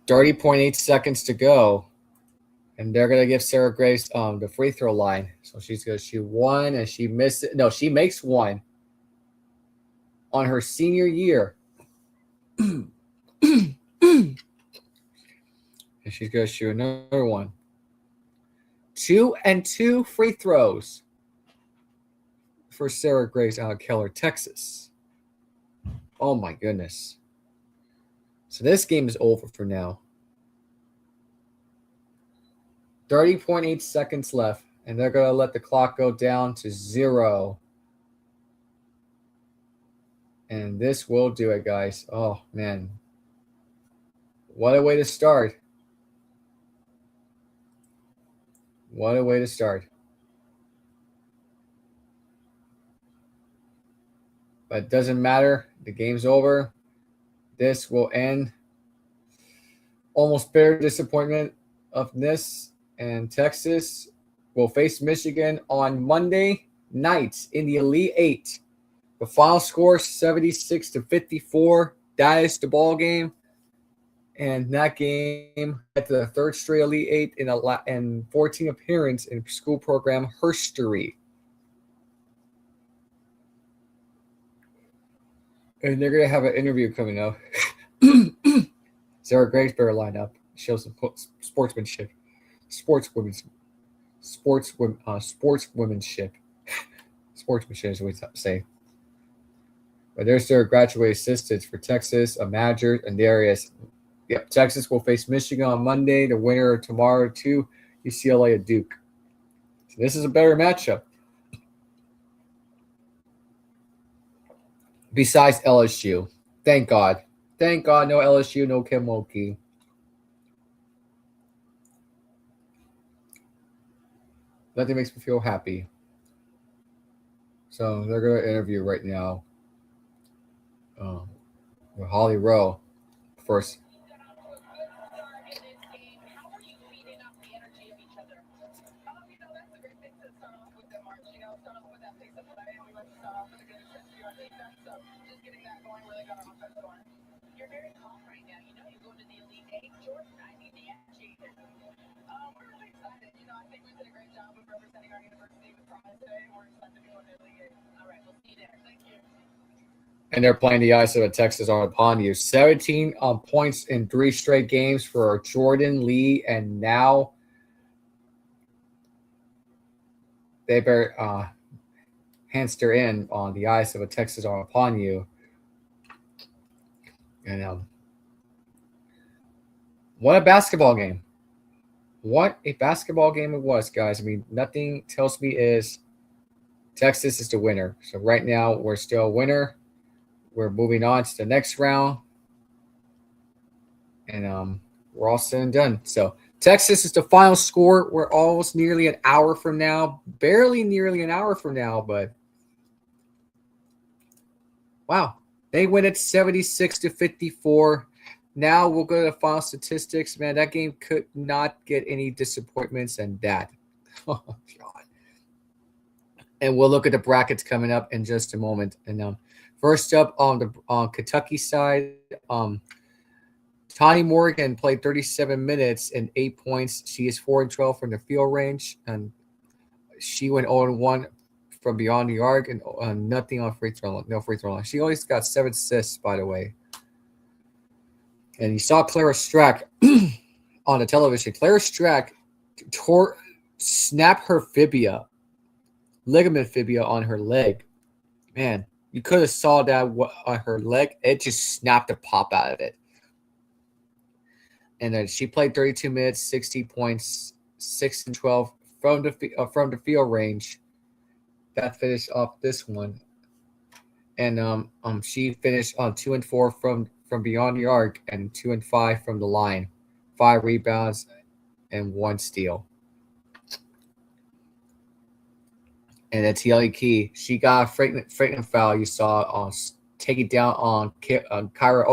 .8 seconds to go. And they're gonna give Sarah Grace the free throw line. So she's gonna shoot one, and she missed it. No, she makes one on her senior year. And she's gonna shoot another one. 2 and 2 free throws for Sarah Grace out of Keller, Texas. Oh my goodness. So this game is over for now. 30.8 seconds left, and they're going to let the clock go down to 0. And this will do it, guys. Oh, man. What a way to start. What a way to start. But it doesn't matter. The game's over. This will end. Almost bitter disappointment of this. And Texas will face Michigan on Monday night in the Elite Eight. The final score 76-54. That is the ball game. And that game at the third straight Elite Eight in 14 appearance in school program history. And they're going to have an interview coming up. Sarah Grace better line up. Show some sportsmanship. Sportswomanship. Sportsmanship is what we say. But there's their graduate assistants for Texas, a manager, and there is. Yep, Texas will face Michigan on Monday. The winner tomorrow to UCLA at Duke. So this is a better matchup. Besides LSU. Thank God. Thank God, no LSU, no Kim Mulkey. Nothing makes me feel happy. So they're going to interview right now with Holly Rowe first. And they're playing the ice of Texas on upon you. 17 points in 3 straight games for Jordan Lee, and now they better hamster in on the ice of a Texas on upon you. And what a basketball game. What a basketball game it was, guys. I mean, nothing tells me is Texas is the winner. So right now, we're still a winner. We're moving on to the next round. And we're all said and done. So Texas is the final score. We're almost nearly an hour from now. Barely nearly an hour from now, but wow. They win it 76-54. Now we'll go to the final statistics. Man, that game could not get any disappointments than that. Oh, God. And we'll look at the brackets coming up in just a moment. And first up on the Kentucky side, Tani Morgan played 37 minutes and 8 points. She is 4-12 from the field range, and she went 0-1 from beyond the arc and nothing on free throw line. She always got 7 assists, by the way. And you saw Clara Strack on the television. Clara Strack snapped her ligament fibia on her leg. Man, you could have saw that on her leg. It just snapped a pop out of it. And then she played 32 minutes, 60 points, 6-12 from the field range. That finished off this one. And she finished on 2-4 from beyond the arc and 2-5 from the line. 5 rebounds and 1 steal. And then Tiali Key, she got a frightening foul. You saw take it down on Kyra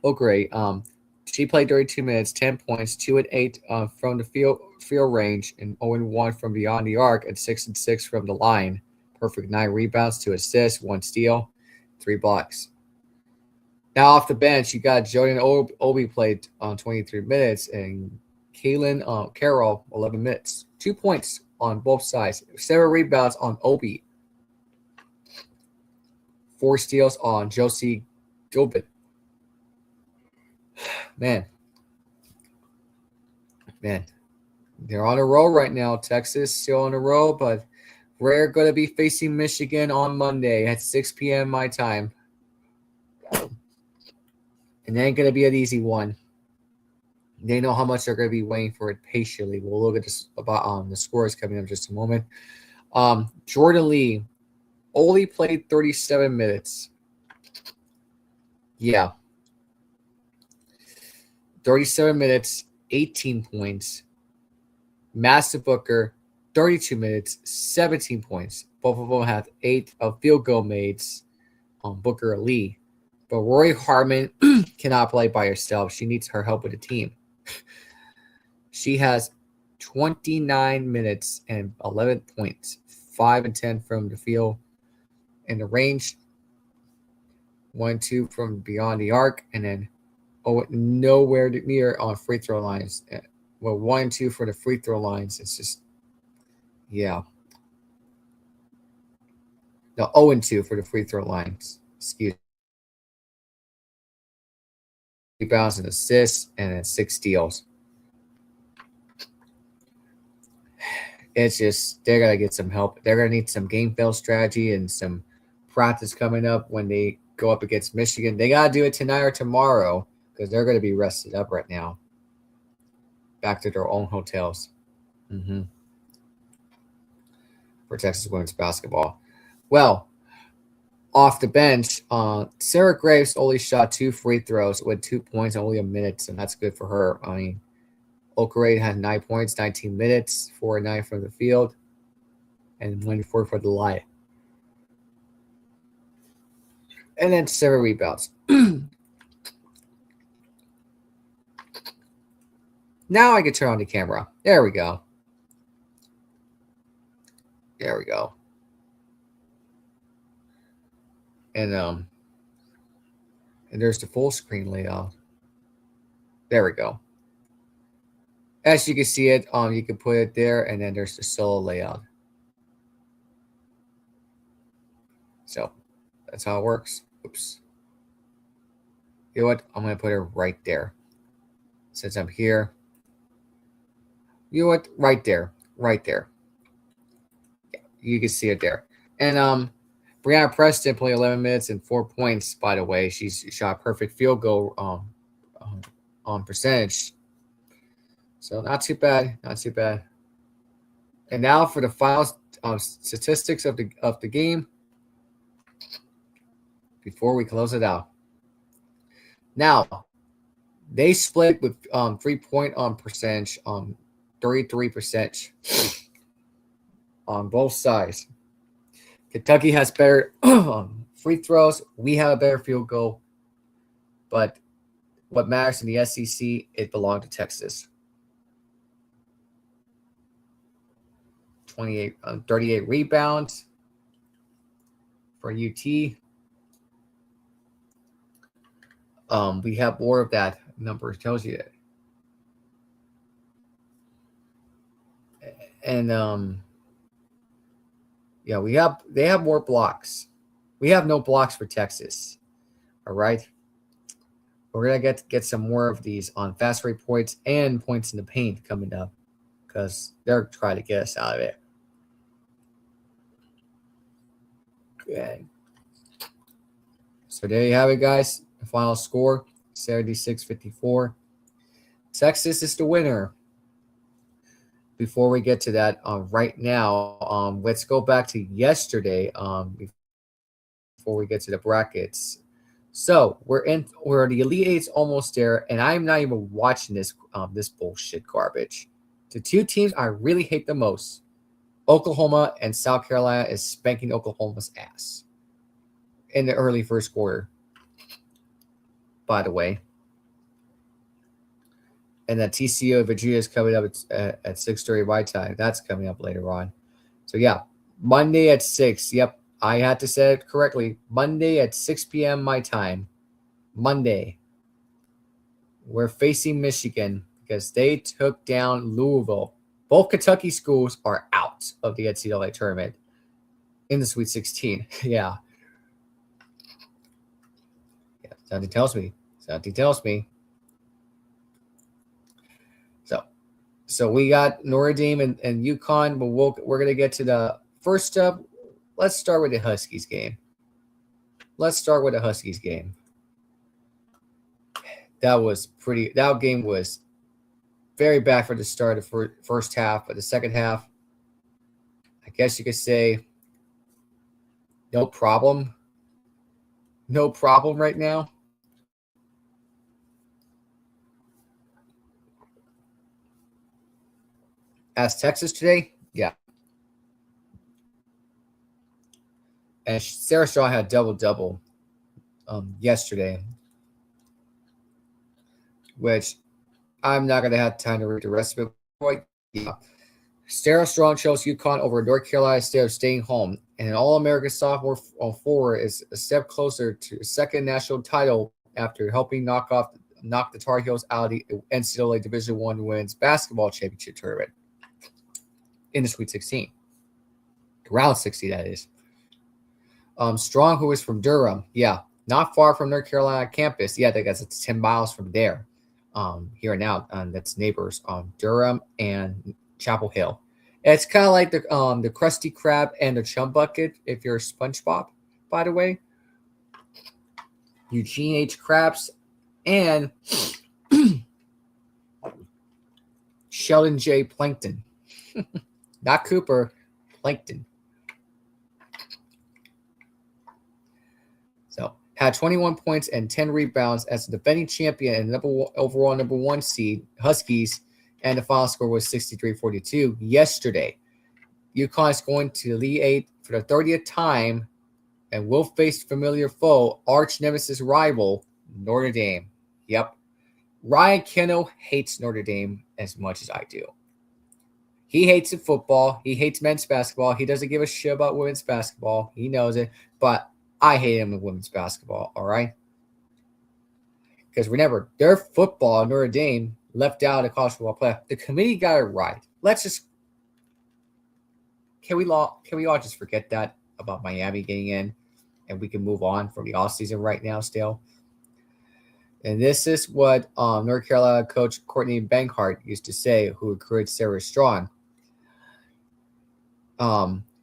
Okere. She played 32 minutes, 10 points, 2-8 from the field range, and 0-1 from beyond the arc, and 6-6 from the line. Perfect 9 rebounds, 2 assists, 1 steal, 3 blocks. Now off the bench, you got Jordan Obi played on 23 minutes, and Kaylin Carroll, 11 minutes. 2 points on both sides. 7 rebounds on Obi. 4 steals on Josie Gilbert. Man. They're on a roll right now. Texas still on a roll, but we're going to be facing Michigan on Monday at 6 p.m. my time. And it ain't going to be an easy one. They know how much they're going to be waiting for it patiently. We'll look at this about the scores coming up in just a moment. Jordan Lee only played 37 minutes. Yeah. 37 minutes, 18 points. Master Booker, 32 minutes, 17 points. Both of them have 8 field goal mates on Booker Lee. But Rory Harmon cannot play by herself. She needs her help with the team. She has 29 minutes and 11 points, 5 and 10 from the field. In the range, 1-2 from beyond the arc, and then nowhere near on free throw lines. Well, 1-2 for the free throw lines. It's just, yeah. No, 0-2 for the free throw lines. Excuse me. Rebounds and assists, and then 6 steals. It's just, they're going to get some help. They're going to need some game film strategy and some practice coming up when they go up against Michigan. They got to do it tonight or tomorrow because they're going to be rested up right now. Back to their own hotels. For Texas women's basketball. Well, off the bench, Sarah Graves only shot 2 free throws with 2 points, only a minute, and that's good for her. I mean, Okere had 9 points, 19 minutes, 4 and 9 from the field, and 1 4 for the line. And then 7 rebounds. Now I can turn on the camera. There we go. There we go. And there's the full screen layout. There we go. As you can see it, you can put it there, and then there's the solo layout. So that's how it works. Oops. You know what? I'm going to put it right there. Since I'm here. You know what? Right there. Right there. Yeah, you can see it there. And Brianna Preston played 11 minutes and 4 points, by the way. She's shot a perfect field goal on percentage. So not too bad. Not too bad. And now for the final statistics of the game before we close it out. Now, they split with 3-point percentage 33% on both sides. Kentucky has better free throws. We have a better field goal. But what matters in the SEC, it belonged to Texas. 38 rebounds for UT. We have more of that number, tells you that. And yeah, they have more blocks. We have no blocks for Texas. All right. We're gonna get some more of these on fast break points and points in the paint coming up because they're trying to get us out of it. Okay. So there you have it, guys. The final score, 76-54. Texas is the winner. Before we get to that, right now, let's go back to yesterday. Before we get to the brackets, so we're the Elite Eight's almost there, and I'm not even watching this bullshit garbage. The 2 teams I really hate the most, Oklahoma and South Carolina, is spanking Oklahoma's ass in the early first quarter. By the way. And then TCU and Virginia is coming up at 6:30 my time. That's coming up later on. So, yeah, Monday at 6. Yep, I had to say it correctly. Monday at 6 p.m. my time. Monday. We're facing Michigan because they took down Louisville. Both Kentucky schools are out of the NCAA tournament in the Sweet 16. Yeah. Something tells me. So we got Notre Dame and UConn, but we're going to get to the first up. Let's start with the Huskies game. That game was very bad for the start of the first half, but the second half, I guess you could say, no problem. No problem right now. As Texas today, yeah. And Sarah Strong had a double-double yesterday, which I'm not going to have time to read the rest of it. But yeah. Sarah Strong chose UConn over North Carolina instead of staying home. And an All-American sophomore forward is a step closer to a second national title after helping knock the Tar Heels out of the NCAA Division I women's basketball championship tournament in the Sweet 16. Round 60, that is. Strong, who is from Durham. Yeah, not far from North Carolina campus. Yeah, I think that's 10 miles from there. Here and now, that's neighbors, Durham and Chapel Hill. It's kind of like the Krusty Krab and the Chum Bucket, if you're a SpongeBob, by the way. Eugene H. Krabs and Sheldon J. Plankton. Not Cooper, Plankton. So, had 21 points and 10 rebounds as the defending champion and overall number 1 seed, Huskies, and the final score was 63-42 yesterday. UConn is going to the Elite Eight for the 30th time and will face familiar foe, arch nemesis rival, Notre Dame. Yep. Ryan Keno hates Notre Dame as much as I do. He hates the football. He hates men's basketball. He doesn't give a shit about women's basketball. He knows it. But I hate him in women's basketball, all right? Because remember, their football, Notre Dame, left out of the college football playoff. The committee got it right. Can we all just forget that about Miami getting in, and we can move on from the offseason right now still? And this is what North Carolina coach Courtney Bankhart used to say, who recruited Sarah Strong.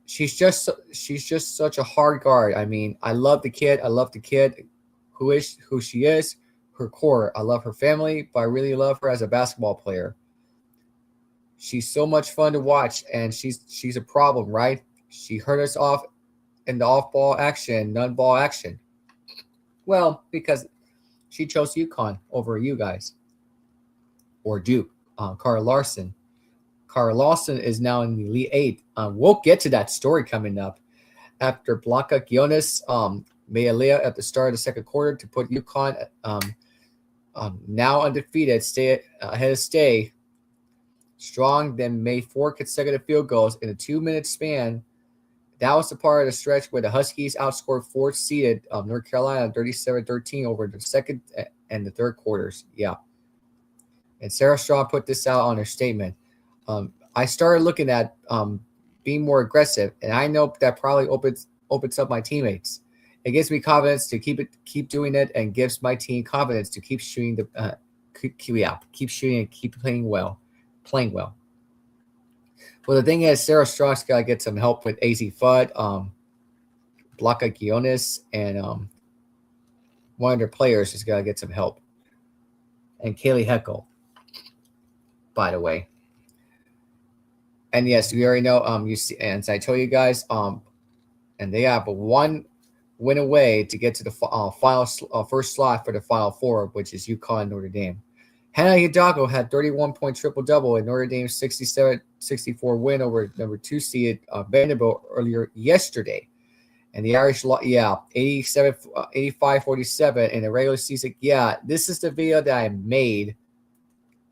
She's just such a hard guard. I mean, I love the kid. Who she is. Her core. I love her family, but I really love her as a basketball player. She's so much fun to watch, and she's a problem, right? She hurt us off in the off-ball action, non-ball action. Well, because she chose UConn over you guys. Or Duke. Cara Larson. Cara Larson is now in the Elite Eight. We'll get to that story coming up. After Blanca Guiones made a layup at the start of the second quarter to put UConn now undefeated, stay ahead of stay. Strong then made 4 consecutive field goals in a 2-minute span. That was the part of the stretch where the Huskies outscored 4th-seeded North Carolina 37-13 over the second and the third quarters. Yeah. And Sarah Strong put this out on her statement. I started looking at being more aggressive, and I know that probably opens up my teammates. It gives me confidence to keep doing it, and gives my team confidence to keep shooting keep shooting and keep playing well. Well, the thing is, Sarah Strong's got to get some help with AZ Fudd, Blanca Guiones, and one of their players has got to get some help. And Kaylee Heckel, by the way. And yes, we already know. You see, and so I told you guys, and they have one win away to get to the final first slot for the Final Four, which is UConn Notre Dame. Hannah Hidalgo had 31-point triple-double in Notre Dame's 67-64 win over number 2 seeded Vanderbilt earlier yesterday. And the Irish, 85-47 in the regular season. Yeah, this is the video that I made.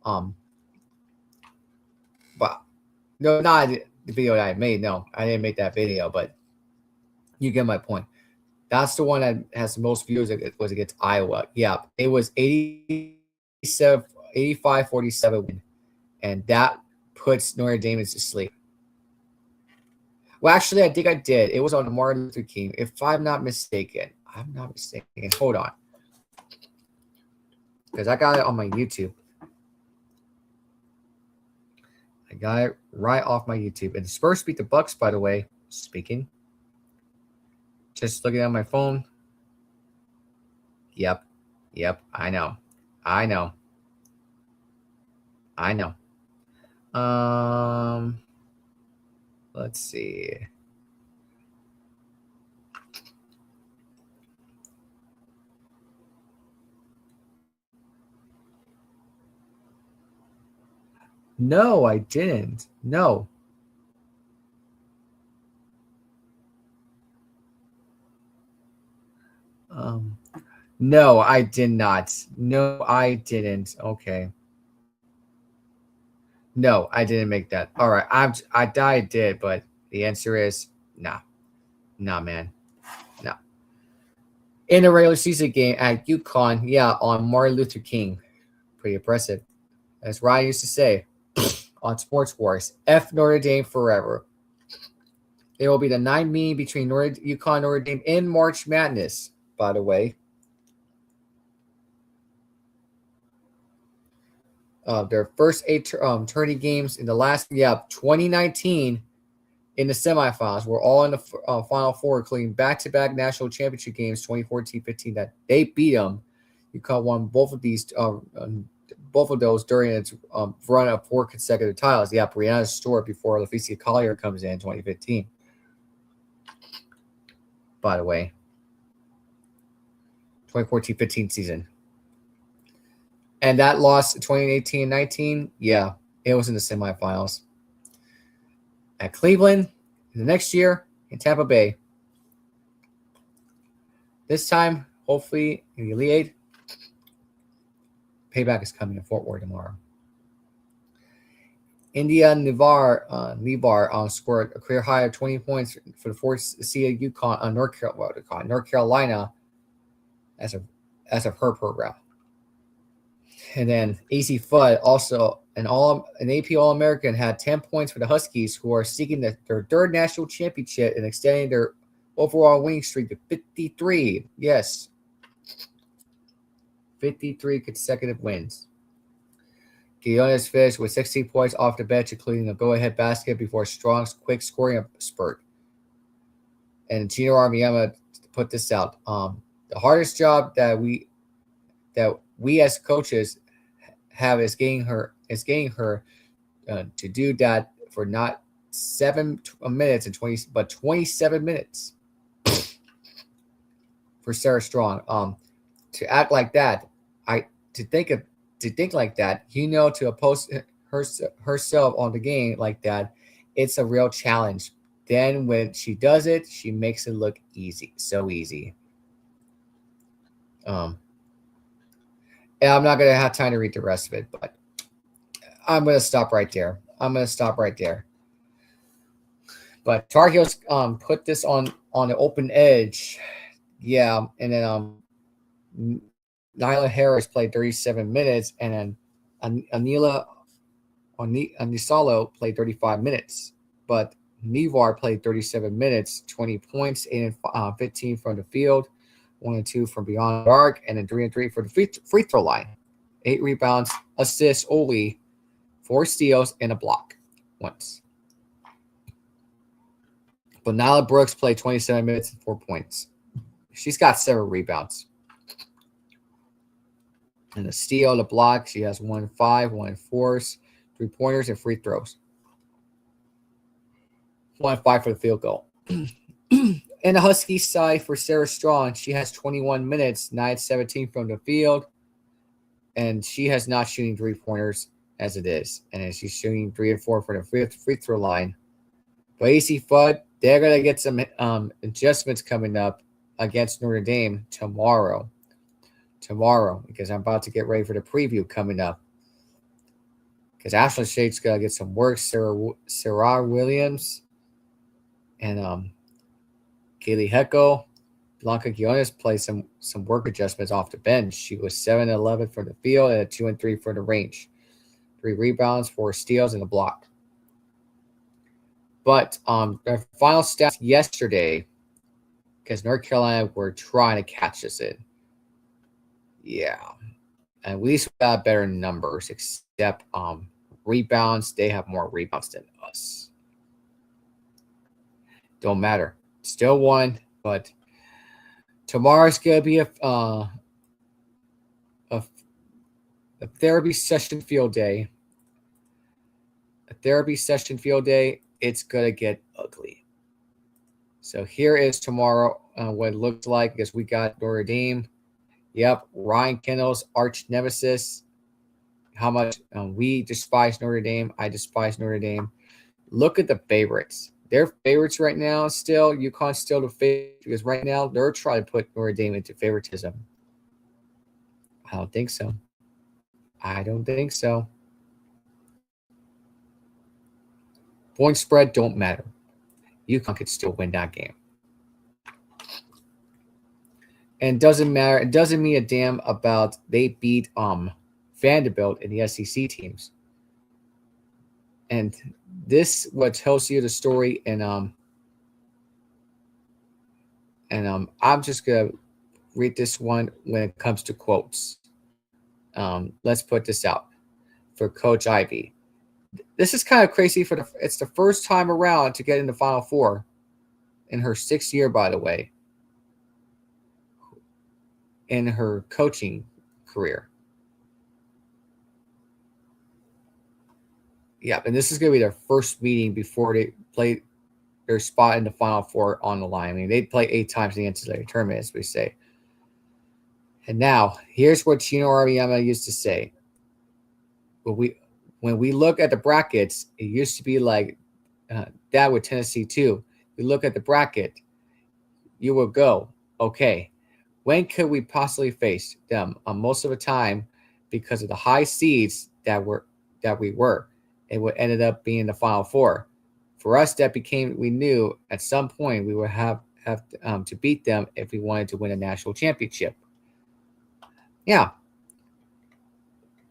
But no, not the video that I made. No, I didn't make that video, but you get my point. That's the one that has the most views. Was against Iowa. Yeah, it was 87 85-47 win. And that puts Notre Dame to sleep. Well, actually, I think I did. It was on Martin Luther King, if I'm not mistaken. Hold on. Because I got it on my YouTube. I got it right off my YouTube. And the Spurs beat the Bucks, by the way, speaking. Just looking at my phone. Yep. I know. Let's see. No, I didn't. No. No, I did not. No, I didn't. Okay. No, I didn't make that. All right. I did, but the answer is nah. Nah, man. No. In a regular season game at UConn, yeah, on Martin Luther King. Pretty impressive. That's what I used to say on Sports Wars. F Notre Dame forever. There will be the 9 meeting between UConn Notre Dame in March Madness, by the way. Their first 8 tourney games in the last 2019 in the semifinals were all in the Final Four, including back-to-back national championship games 2014-15 that they beat them. UConn won both of those during its run of 4 consecutive titles. Yeah, Brianna Stewart before LaFecia Collier comes in 2015. By the way, 2014-15 season. And that loss 2018-19, yeah, it was in the semifinals. At Cleveland, the next year in Tampa Bay. This time, hopefully, in the Elite Eight. Payback is coming in Fort Worth tomorrow. India Nevar scored a career high of 20 points for the 4th seed UConn North Carolina as of her program. And then AC Fudd, also an AP All-American, had 10 points for the Huskies, who are seeking their 3rd national championship and extending their overall winning streak to 53. Yes. 53 consecutive wins. Guiones finished with 16 points off the bench, including a go-ahead basket before Strong's quick scoring spurt. And Gino Armiema put this out. The hardest job that we as coaches have is getting her to do that for not 7 minutes and 20, but 27 minutes for Sarah Strong. To act like that, to think like that, to oppose herself on the game like that, it's a real challenge. Then when she does it, she makes it look easy, so easy. And I'm not going to have time to read the rest of it, but I'm going to stop right there. But Tar Heels put this on the open edge. Yeah, and then Nyla Harris played 37 minutes, and then Anisalo played 35 minutes. But Nevar played 37 minutes, 20 points, 8 and 15 from the field, 1 and 2 from beyond the arc, and then 3 and 3 for the free throw line. 8 rebounds, assists only, 4 steals, and a block once. But Nyla Brooks played 27 minutes and 4 points. She's got 7 rebounds. And the steal, the block, she has 1 and 5, 1 and 4s, 3-pointers, and free throws. 1 and 5 for the field goal. And the Huskies side for Sarah Strong, she has 21 minutes, 9-17 from the field. And she has not shooting 3-pointers as it is. And she's shooting 3 and 4 for the free throw line. But AC Fudd, they're going to get some adjustments coming up against Notre Dame tomorrow. Because I'm about to get ready for the preview coming up. Because Ashton Shade's got to get some work. Sarah Williams and Kaylee Heckel Blanca Quinones played some work adjustments off the bench. She was 7-11 from the field and a 2-3 from the range. 3 rebounds, 4 steals, and a block. But their final stats yesterday, because North Carolina were trying to catch us in. Yeah. At least we got better numbers, except rebounds. They have more rebounds than us. Don't matter. Still won, but tomorrow's gonna be a therapy session field day. A therapy session field day. It's gonna get ugly. So here is tomorrow what it looks like, because we got Notre Dame. Yep, Ryan Kendall's arch nemesis. How much we despise Notre Dame. I despise Notre Dame. Look at the favorites. They're favorites right now still. UConn's still the favorite, because right now they're trying to put Notre Dame into favoritism. I don't think so. I don't think so. Point spread don't matter. UConn could still win that game. And it doesn't matter. It doesn't mean a damn about they beat Vanderbilt in the SEC teams. And this what tells you the story. And I'm just gonna read this one when it comes to quotes. Let's put this out for Coach Ivy. This is kind of crazy it's the first time around to get in the Final Four in her 6th year, by the way, in her coaching career. Yeah, and this is going to be their first meeting before they play their spot in the Final Four on the line. I mean, they play 8 times in the NCAA tournament, as we say. And now, here's what Chino Ariyama used to say. When we look at the brackets, it used to be like that with Tennessee too. You look at the bracket, you will go, okay, when could we possibly face them? Most of the time, because of the high seeds that we were, it would ended up being the Final Four. For us, we knew at some point we would have to beat them if we wanted to win a national championship. Yeah.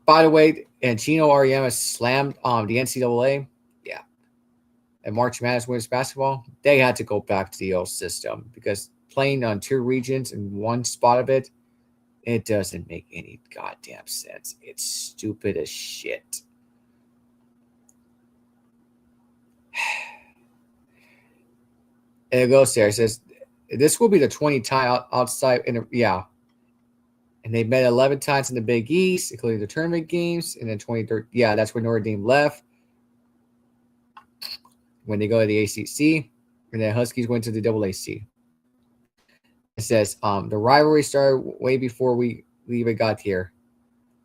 By the way, and Gino Auriemma slammed the NCAA. Yeah. And March Madness women's basketball, they had to go back to the old system, because playing on 2 regions in one spot of it doesn't make any goddamn sense. It's stupid as shit. And it goes there. It says, this will be the 20 time outside. Yeah. And they met 11 times in the Big East, including the tournament games. And then 23rd. Yeah, that's when Notre Dame left. When they go to the ACC. And then Huskies went to the AAC. It says, the rivalry started way before we even got here.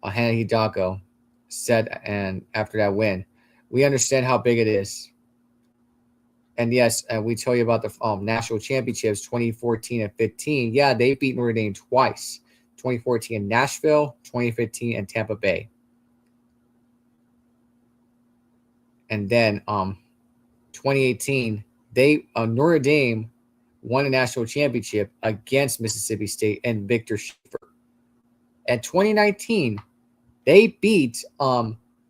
Hannah Hidalgo said, and after that win, we understand how big it is. And yes, we tell you about the national championships, 2014 and 15. Yeah, they beat Notre Dame twice. 2014 in Nashville, 2015 in Tampa Bay. And then 2018, Notre Dame won a national championship against Mississippi State and Victor Schaefer. At 2019, they beat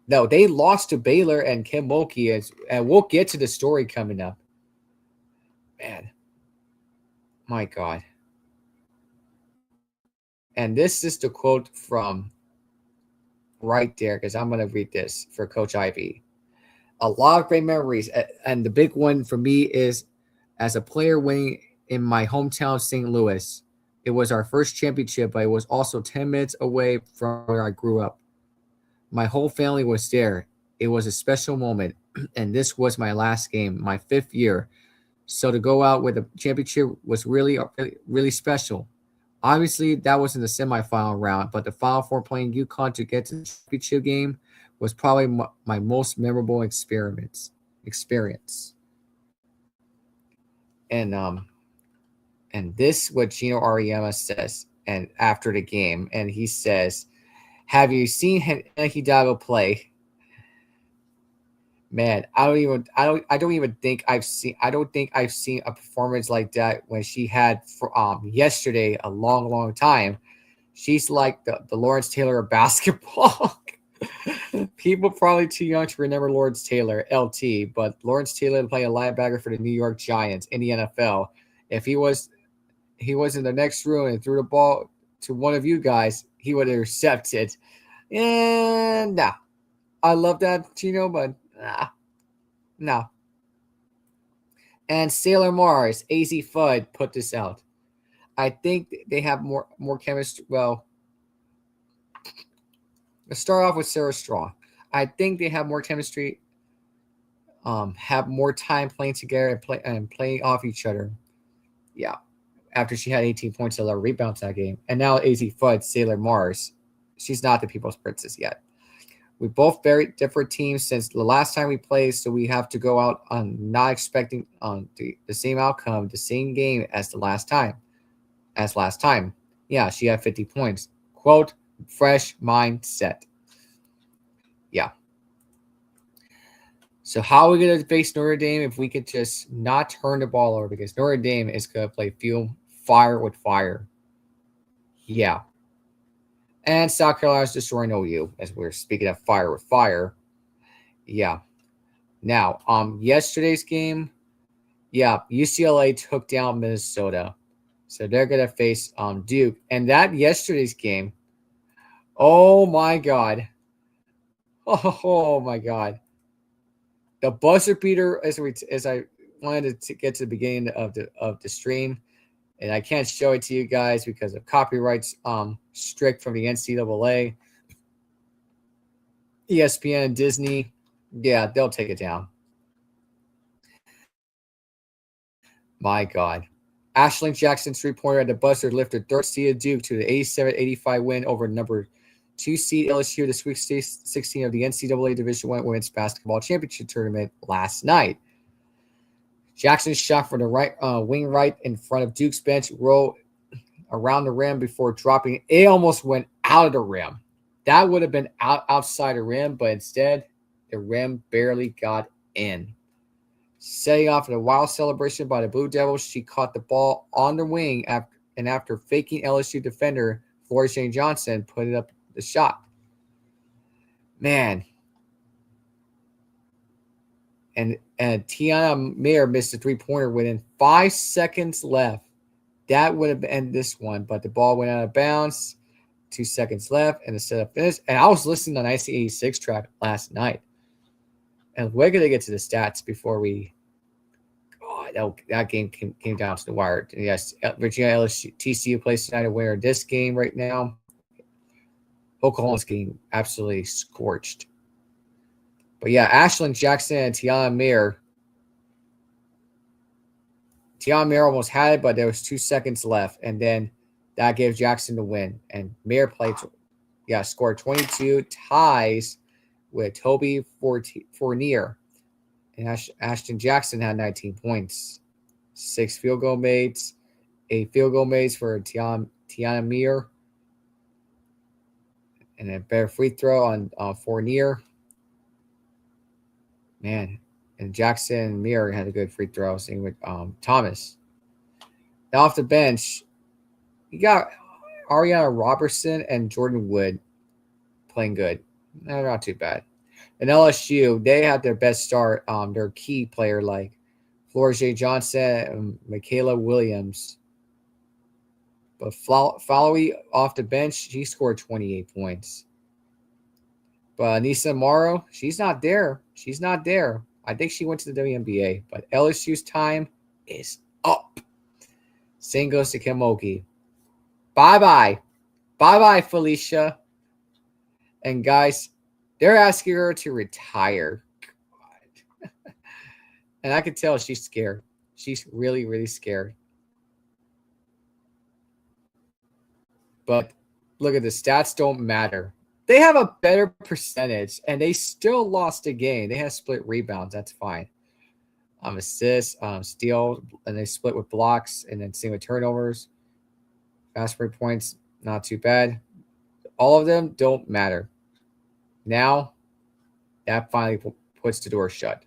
they lost to Baylor and Kim Mulkey, and we'll get to the story coming up. Man, my God. And this is the quote from right there, because I'm going to read this for Coach Ivy. A lot of great memories, and the big one for me is as a player winning in my hometown, St. Louis. It was our first championship, but it was also 10 minutes away from where I grew up. My whole family was there. It was a special moment, and this was my last game, my 5th year. So to go out with a championship was really, really special. Obviously, that was in the semifinal round, but the Final Four playing UConn to get to the championship game was probably my most memorable experience. And this what Gino Auriemma says, and after the game, and he says, "Have you seen Hidalgo play? Man, I don't even think I've seen a performance like that when she had for yesterday a long time. She's like the Lawrence Taylor of basketball. People probably too young to remember Lawrence Taylor, LT, but Lawrence Taylor playing a linebacker for the New York Giants in the NFL. If he was in the next room and threw the ball to one of you guys, he would intercept it. And nah, I love that, Tino, but no. And Sailor Mars, AZ Fudd put this out. I think they have more chemistry. Well, let's start off with Sarah Strong. I think they have more chemistry, have more time playing together and playing off each other. Yeah. After she had 18 points and 11 rebounds that game. And now AZ Fudd, Sailor Mars. She's not the People's Princess yet. We're both very different teams since the last time we played, so we have to go out on not expecting the same outcome, the same game as last time. Yeah, she had 50 points. Quote, fresh mindset. Yeah. So how are we going to face Notre Dame if we could just not turn the ball over? Because Notre Dame is going to play fire with fire. Yeah. And South Carolina's destroying OU, as we're speaking of fire with fire. Yeah. Now, yesterday's game, yeah, UCLA took down Minnesota. So they're going to face Duke. And that yesterday's game, oh my God. Oh my God. The buzzer beater, as I wanted to get to the beginning of the stream, and I can't show it to you guys because of copyrights strict from the NCAA, ESPN, and Disney. Yeah, they'll take it down. My God. Ashton Jackson's three-pointer at the buzzer lifted third seed Duke to the 87-85 win over number 2 seed LSU, the Sweet 16 of the NCAA Division I Women's Basketball Championship Tournament last night. Jackson's shot from the right wing right in front of Duke's bench rolled around the rim before dropping. It almost went out of the rim. That would have been outside the rim, but instead, the rim barely got in. Setting off in a wild celebration by the Blue Devils, she caught the ball on the wing after faking LSU defender Florida Johnson put it up the shot. Man. And Tiana Mayer missed a three-pointer within 5 seconds left. That would have ended this one, but the ball went out of bounds. 2 seconds left, and the setup finished. And I was listening on IC86 track last night. And we're going to get to the stats before we that game came down to the wire. Yes, Virginia LSU TCU plays tonight a winner. This game right now, Oklahoma's getting absolutely scorched. But yeah, Ashton Jackson and Tiana Mayer. Tiana Mayer almost had it, but there was 2 seconds left, and then that gave Jackson the win. And Mayer scored 22, ties with Toby Fournier. And Ashton Jackson had 19 points. 6 field goal mates, 8 field goal mates for Tiana Mayer. And a better free throw on Fournier. Man, and Jackson and Mayer had a good free throw. Same with Thomas. Now off the bench, you got Ariana Robertson and Jordan Wood playing good. Not too bad. And LSU, they had their best start. Their key player like Florida Johnson and Michaela Williams. But Fowley off the bench, he scored 28 points. But Anissa Morrow, she's not there. I think she went to the WNBA. But LSU's time is up. Same goes to Kemoki. Bye-bye. Bye-bye, Felicia. And guys, they're asking her to retire. And I can tell she's scared. She's really, really scared. But look at the stats don't matter. They have a better percentage, and they still lost a game. They had split rebounds. That's fine. Assists, steal, and they split with blocks, and then same with turnovers. Fast break points, not too bad. All of them don't matter. Now, that finally puts the door shut.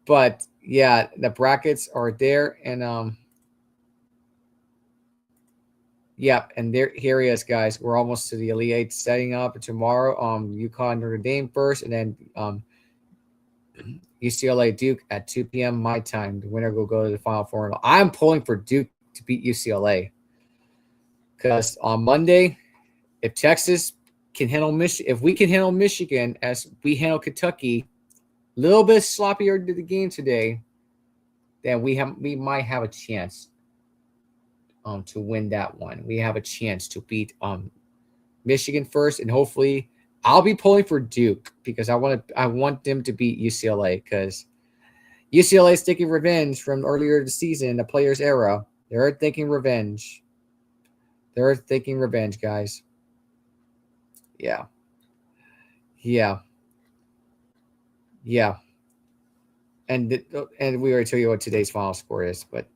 But yeah, the brackets are there, and yeah, and here he is, guys. We're almost to the Elite Eight setting up tomorrow. UConn Notre Dame first, and then UCLA Duke at 2 p.m. my time. The winner will go to the Final Four. I'm pulling for Duke to beat UCLA because on Monday, if Texas can handle Michigan, if we can handle Michigan as we handle Kentucky, a little bit sloppier to the game today, then we might have a chance to win that one. We have a chance to beat Michigan first, and hopefully I'll be pulling for Duke because I want them to beat UCLA because UCLA is taking revenge from earlier this season, the players' era. They're thinking revenge. They're thinking revenge, guys. Yeah. And we already tell you what today's final score is, but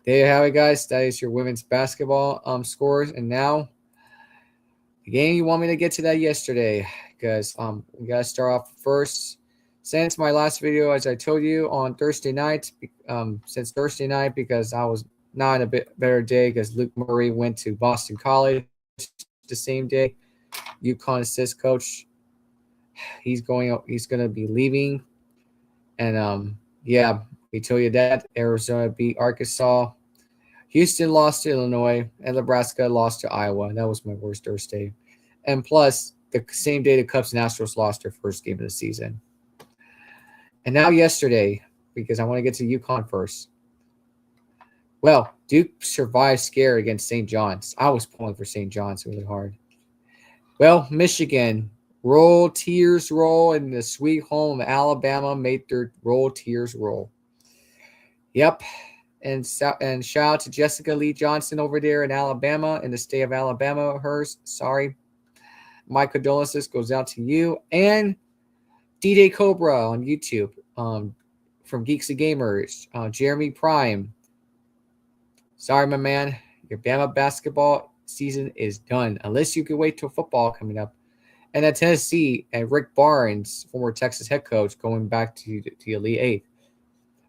there you have it, guys. That is your women's basketball scores. And now the game you want me to get to that yesterday because we got to start off first. Since my last video, as I told you on Thursday night, because I was not in a bit better day because Luke Murray went to Boston College the same day. UConn assist coach, he's going to be leaving, and yeah, we told you that Arizona beat Arkansas, Houston lost to Illinois, and Nebraska lost to Iowa. That was my worst Thursday, and plus the same day the Cubs and Astros lost their first game of the season. And now yesterday, because I want to get to UConn first. Well, Duke survived scare against St. John's. I was pulling for St. John's really hard. Well, Michigan, roll, tears roll, and the sweet home of Alabama made their roll, tears roll. Yep. And shout out to Jessica Lee Johnson over there in Alabama, in the state of Alabama, hers. Sorry. My condolences goes out to you. And DJ Cobra on YouTube from Geeks and Gamers. Jeremy Prime. Sorry, my man. Your Bama basketball season is done, unless you can wait till football coming up. And at Tennessee, and Rick Barnes, former Texas head coach, going back to the Elite Eight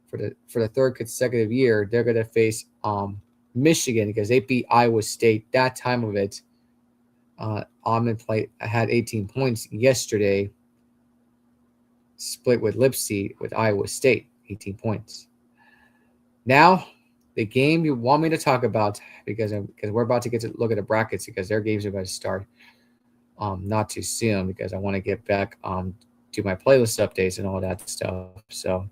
for the third consecutive year, they're going to face Michigan because they beat Iowa State that time of it. Almond had 18 points yesterday, split with Lipsy with Iowa State, 18 points. Now, the game you want me to talk about, because we're about to get to look at the brackets because their games are about to start not too soon because I want to get back to my playlist updates and all that stuff. So,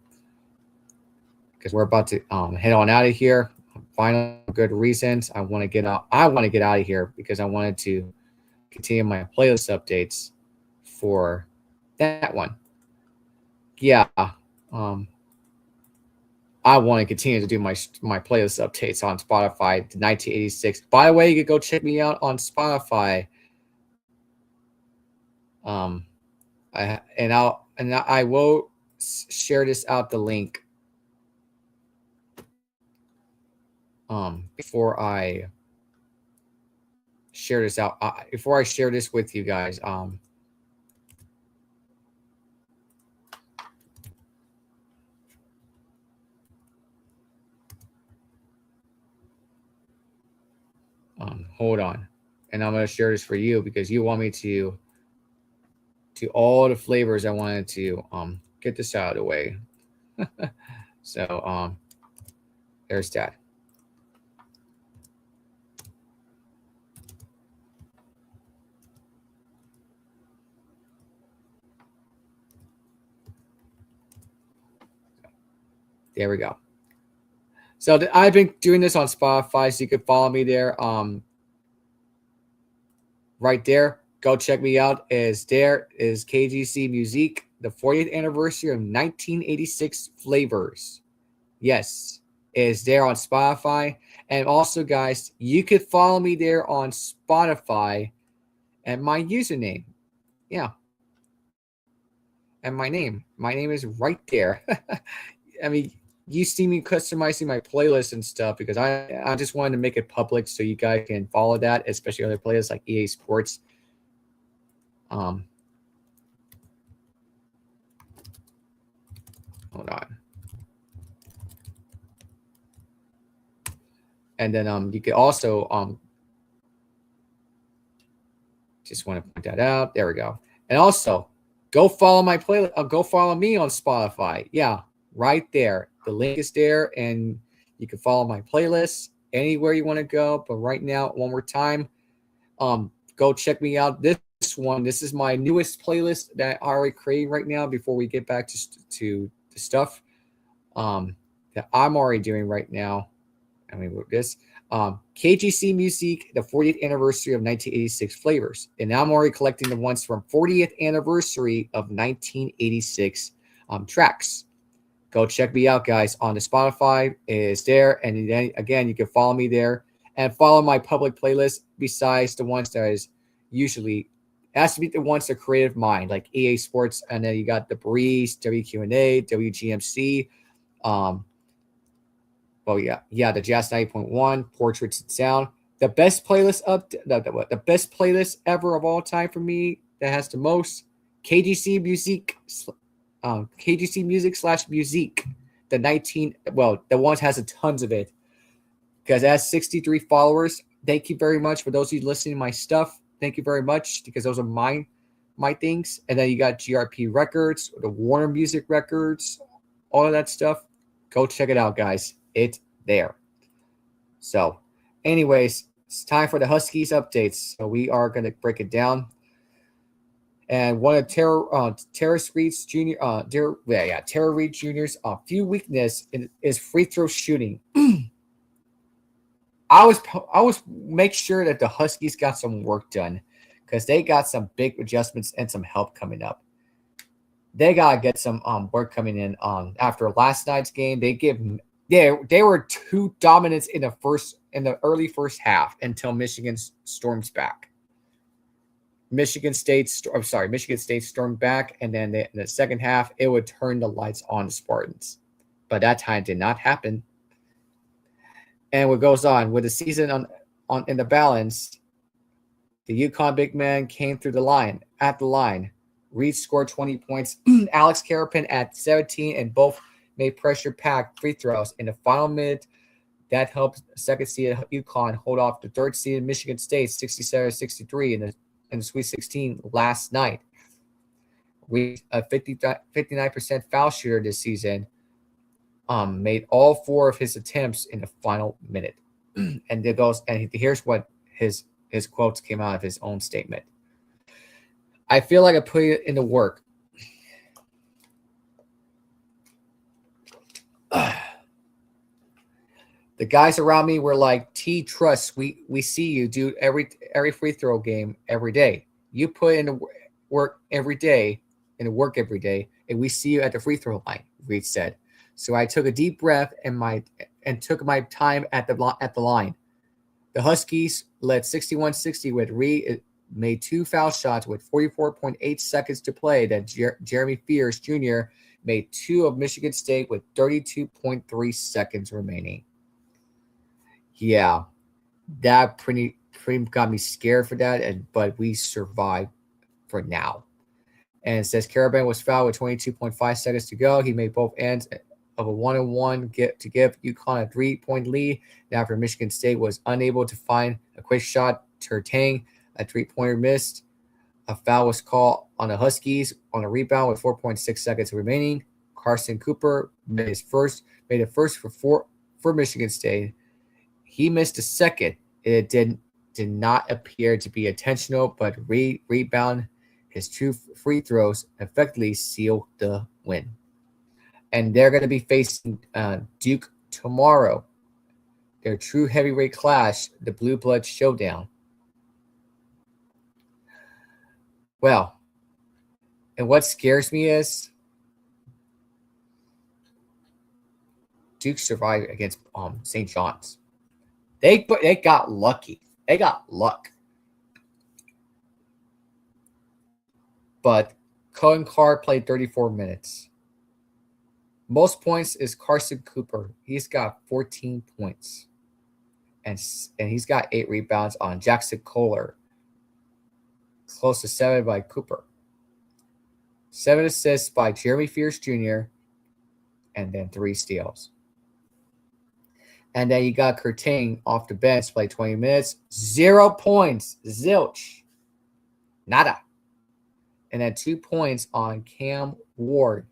because we're about to head on out of here. Final good reasons I want to get out. I want to get out of here because I wanted to continue my playlist updates for that one. Yeah. I want to continue to do my playlist updates on Spotify, 1986. By the way, you can go check me out on Spotify. I will share this out the link. Before I share this out, before I share this with you guys, hold on, and I'm going to share this for you because you want me to all the flavors. I wanted to get this out of the way. So there's that. There we go. So I've been doing this on Spotify, so you can follow me there. Right there, go check me out. Is KGC Music, the 40th anniversary of 1986 flavors. Yes, is there on Spotify. And also, guys, you could follow me there on Spotify and my username. Yeah. And my name is right there. I mean, you see me customizing my playlist and stuff because I just wanted to make it public so you guys can follow that, especially other playlists like EA Sports. Hold on. And then you can also just want to point that out. There we go. And also, go follow my playlist. Go follow me on Spotify. Yeah, right there. The link is there, and you can follow my playlist anywhere you want to go. But right now, one more time, go check me out. This one, this is my newest playlist that I already created right now. Before we get back to the stuff that I'm already doing right now. I mean, this. KGC Music, the 40th anniversary of 1986 flavors. And I'm already collecting the ones from 40th anniversary of 1986 tracks. Go check me out, guys, on the Spotify. It is there. And then, again, you can follow me there and follow my public playlist besides the ones that is usually has to be the ones that creative mind, like EA Sports. And then you got the Breeze, WQ&A, WGMC, the Jazz 90.1, Portraits and Sound. The best playlist the best playlist ever of all time for me that has the most KGC Music /music. The ones has a tons of it. Because it has 63 followers. Thank you very much for those of you listening to my stuff. Thank you very much because those are my things. And then you got GRP Records, the Warner Music Records, all of that stuff. Go check it out, guys. It's there. So, anyways, it's time for the Huskies updates. So we are going to break it down. And one of Tara Reid's Jr.'s few weakness is free throw shooting. I was make sure that the Huskies got some work done because they got some big adjustments and some help coming up. They gotta get some work coming in after last night's game. They were too dominant in the early first half until Michigan storms back. Michigan State stormed back, and then in the second half it would turn the lights on the Spartans, but that time did not happen. And what goes on with the season in the balance, the UConn big man came through at the line. Reed scored 20 points. Alex Carapin at 17, and both made pressure-packed free throws in the final minute. That helped second-seeded UConn hold off the third-seeded Michigan State 67-63 in the Sweet 16 last night. Reed, a 59% foul shooter this season, made all 4 of his attempts in the final minute. And here's what his quotes came out of his own statement. I feel like I put it in the work. The guys around me were like, T, trust, we see you do every free throw game every day. You put in the work every day, and we see you at the free throw line, Reed said. So I took a deep breath and took my time at the line. The Huskies led 61-60 with Reed made 2 foul shots with 44.8 seconds to play. Then Jeremy Fierce Jr. made 2 of Michigan State with 32.3 seconds remaining. Yeah, that pretty got me scared for that, but we survived for now. And it says Carabin was fouled with 22.5 seconds to go. He made both ends of a 1-on-1 to give UConn a 3-point lead. And after Michigan State was unable to find a quick shot, Tertang, a 3-pointer missed. A foul was called on the Huskies on a rebound with 4.6 seconds remaining. Carson Cooper made it first for Michigan State. He missed a second. It did not appear to be intentional, but rebound his 2 free throws effectively sealed the win. And they're going to be facing Duke tomorrow. Their true heavyweight clash, the Blue Blood Showdown. Well, and what scares me is Duke survived against St. John's. They got lucky. They got luck. But Cohen Carr played 34 minutes. Most points is Carson Cooper. He's got 14 points. And he's got 8 rebounds on Jackson Kohler. Close to 7 by Cooper. 7 assists by Jeremy Fierce Jr. and then 3 steals. And then you got Curtain off the bench, played 20 minutes, 0 points, zilch, nada. And then 2 points on Cam Ward,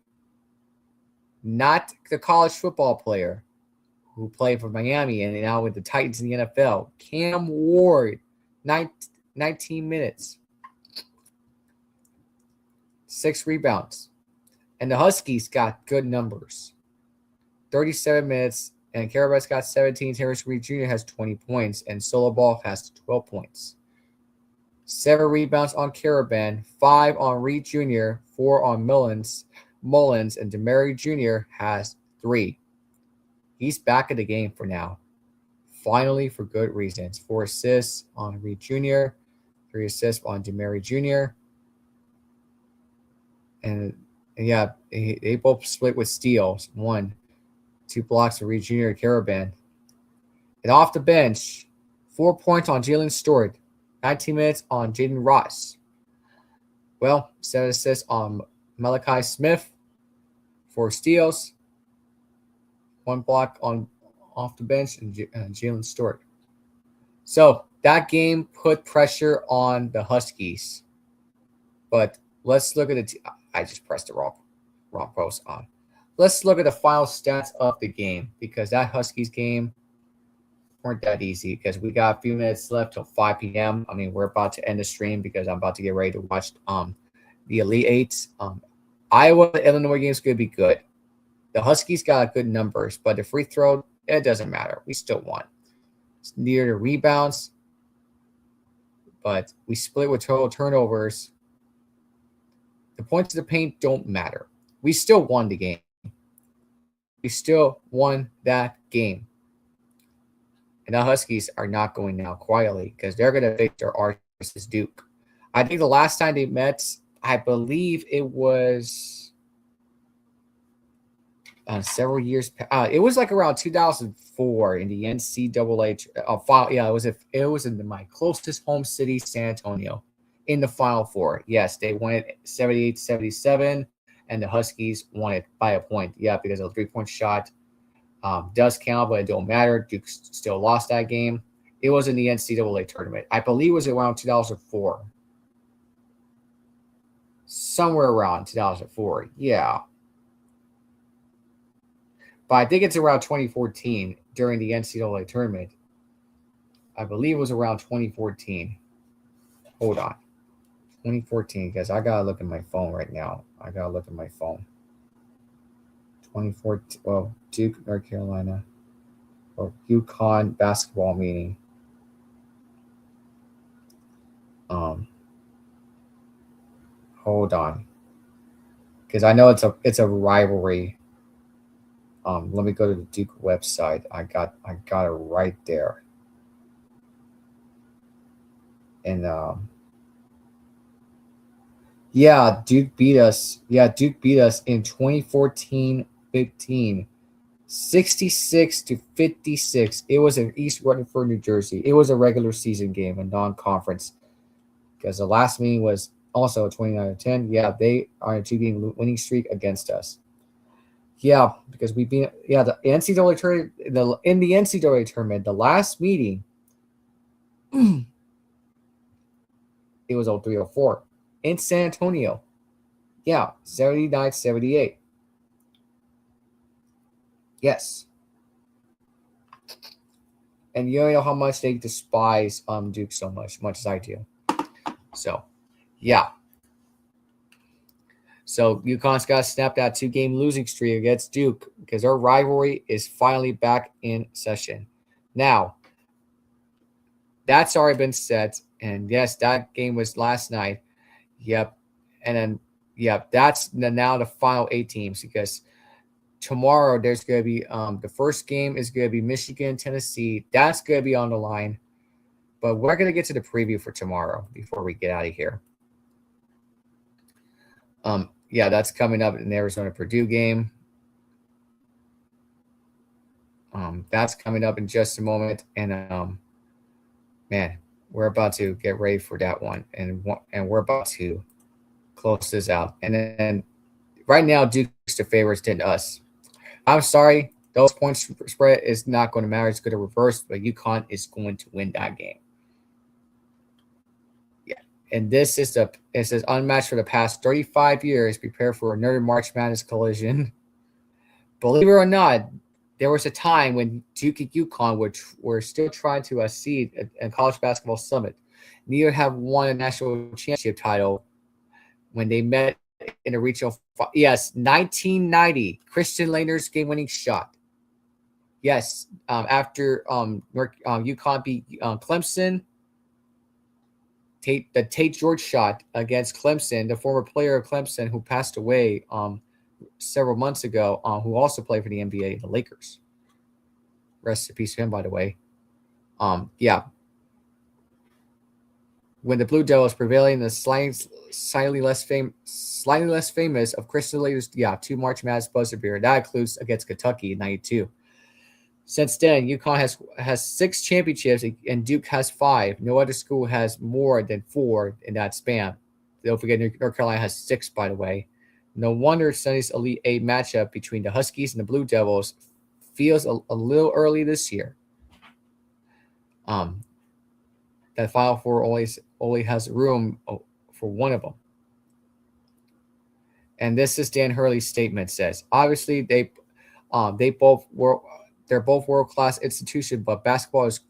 not the college football player who played for Miami and now with the Titans in the NFL. Cam Ward, 19 minutes, 6 rebounds. And the Huskies got good numbers, 37 minutes. And Carabat's got 17. Terrence Reed Jr. has 20 points. And Solo Ball has 12 points. 7 rebounds on Caravan, 5 on Reed Jr., 4 on Mullins, and DeMary Jr. has 3. He's back in the game for now. Finally, for good reasons. 4 assists on Reed Jr., 3 assists on DeMary Jr. And yeah, they both split with steals. 1, 2 blocks for Reed Jr. and Caravan. And off the bench, 4 points on Jalen Stewart, 19 minutes on Jaden Ross. 7 assists on Malachi Smith, 4 steals, 1 block on off the bench, and Jalen Stewart. So that game put pressure on the Huskies. But let's look at it. I just pressed the wrong post on. Let's look at the final stats of the game, because that Huskies game weren't that easy, because we got a few minutes left till 5 p.m. I mean, we're about to end the stream because I'm about to get ready to watch the Elite Eights. Iowa-Illinois game is going to be good. The Huskies got good numbers, but the free throw, it doesn't matter. We still won. It's near the rebounds, but we split with total turnovers. The points of the paint don't matter. We still won the game. We still won that game. And the Huskies are not going now quietly, because they're going to face their arch versus Duke. I think the last time they met, I believe it was several years. It was like around 2004 in the NCAA final. Yeah, it was in my closest home city, San Antonio, in the Final Four. Yes, they won it 78-77. And the Huskies won it by a point. Yeah, because a 3-point shot does count, but it don't matter. Duke still lost that game. It was in the NCAA tournament. I believe it was around 2004. Somewhere around 2004. Yeah. But I think it's around 2014 during the NCAA tournament. I believe it was around 2014. Hold on. 2014, because I got to look at my phone right now. 2014, well, Duke, North Carolina, or UConn basketball meeting. Hold on, because I know it's a rivalry. Let me go to the Duke website. I got it right there. And yeah, Duke beat us. Yeah, Duke beat us in 2014-15, 66-56. It was in East Rutherford, New Jersey. It was a regular season game, a non-conference, because the last meeting was also 29-10. Yeah, they are on a 2-game winning streak against us. Yeah, because we beat the NCAA tournament. In the NCAA tournament, the last meeting, it was 03-04 in San Antonio. Yeah, 79-78. Yes. And you know how much they despise Duke so much as I do. So, yeah. So UConn's got to snap that 2-game losing streak against Duke, because our rivalry is finally back in session. Now, that's already been set. And yes, that game was last night. Yep. And then, yep, that's now the final 8 teams, because tomorrow there's going to be the first game is going to be Michigan, Tennessee. That's going to be on the line. But we're going to get to the preview for tomorrow before we get out of here. Yeah, that's coming up in the Arizona-Purdue game. That's coming up in just a moment. And, man, we're about to get ready for that one. And we're about to close this out. And then right now, Duke's the favorites to us. I'm sorry. Those points spread is not going to matter. It's going to reverse, but UConn is going to win that game. Yeah. And this is it says unmatched for the past 35 years. Prepare for another March Madness collision. Believe it or not, there was a time when Duke and UConn were still trying to seed a college basketball summit. Neither have won a national championship title when they met in the regional. Yes, 1990, Christian Laettner's game-winning shot. Yes, after UConn beat Clemson, the Tate George shot against Clemson, the former player of Clemson who passed away several months ago, who also played for the NBA, the Lakers. Rest in peace to him, by the way. Yeah. When the Blue Devils prevailing the slightly less famous of Christian Laettner's 2 March Madness buzzer beater. That includes against Kentucky in '92. Since then, UConn has 6 championships and Duke has 5. No other school has more than 4 in that span. Don't forget, North Carolina has 6, by the way. No wonder Sunday's Elite 8 matchup between the Huskies and the Blue Devils feels a little early this year. That Final Four only has room for one of them. And this is Dan Hurley's statement. Says obviously they're both world-class institutions, but basketball is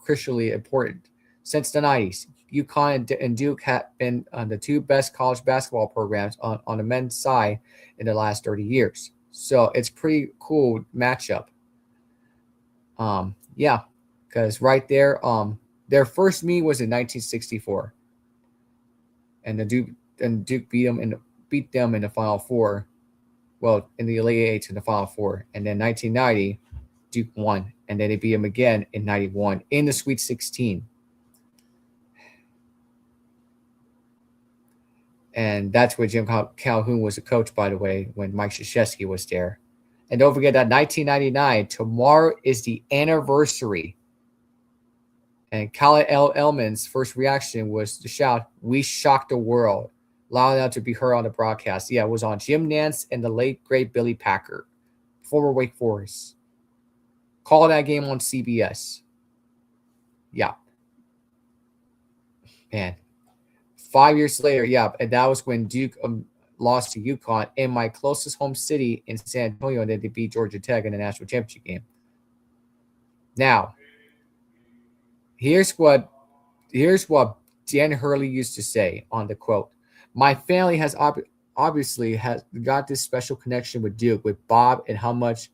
crucially important. Since the 90s, UConn and Duke have been the 2 best college basketball programs on the men's side in the last 30 years. So it's pretty cool matchup. Because right there, their first meet was in 1964, and Duke beat them in the Final Four. Well, in the Elite 8 in the Final Four, and then 1990, Duke won, and then they beat them again in '91 in the Sweet 16. And that's where Jim Calhoun was a coach, by the way, when Mike Krzyzewski was there. And don't forget that 1999, tomorrow is the anniversary. And Khaled Elman's first reaction was to shout, "We shocked the world," loud enough to be heard on the broadcast. Yeah, it was on Jim Nantz and the late, great Billy Packer, former Wake Forest. Call that game on CBS. Yeah. Man. 5 years later, and that was when Duke lost to UConn in my closest home city in San Antonio, and then they beat Georgia Tech in the national championship game. Now, here's what Dan Hurley used to say on the quote. My family has obviously got this special connection with Duke, with Bob, and how much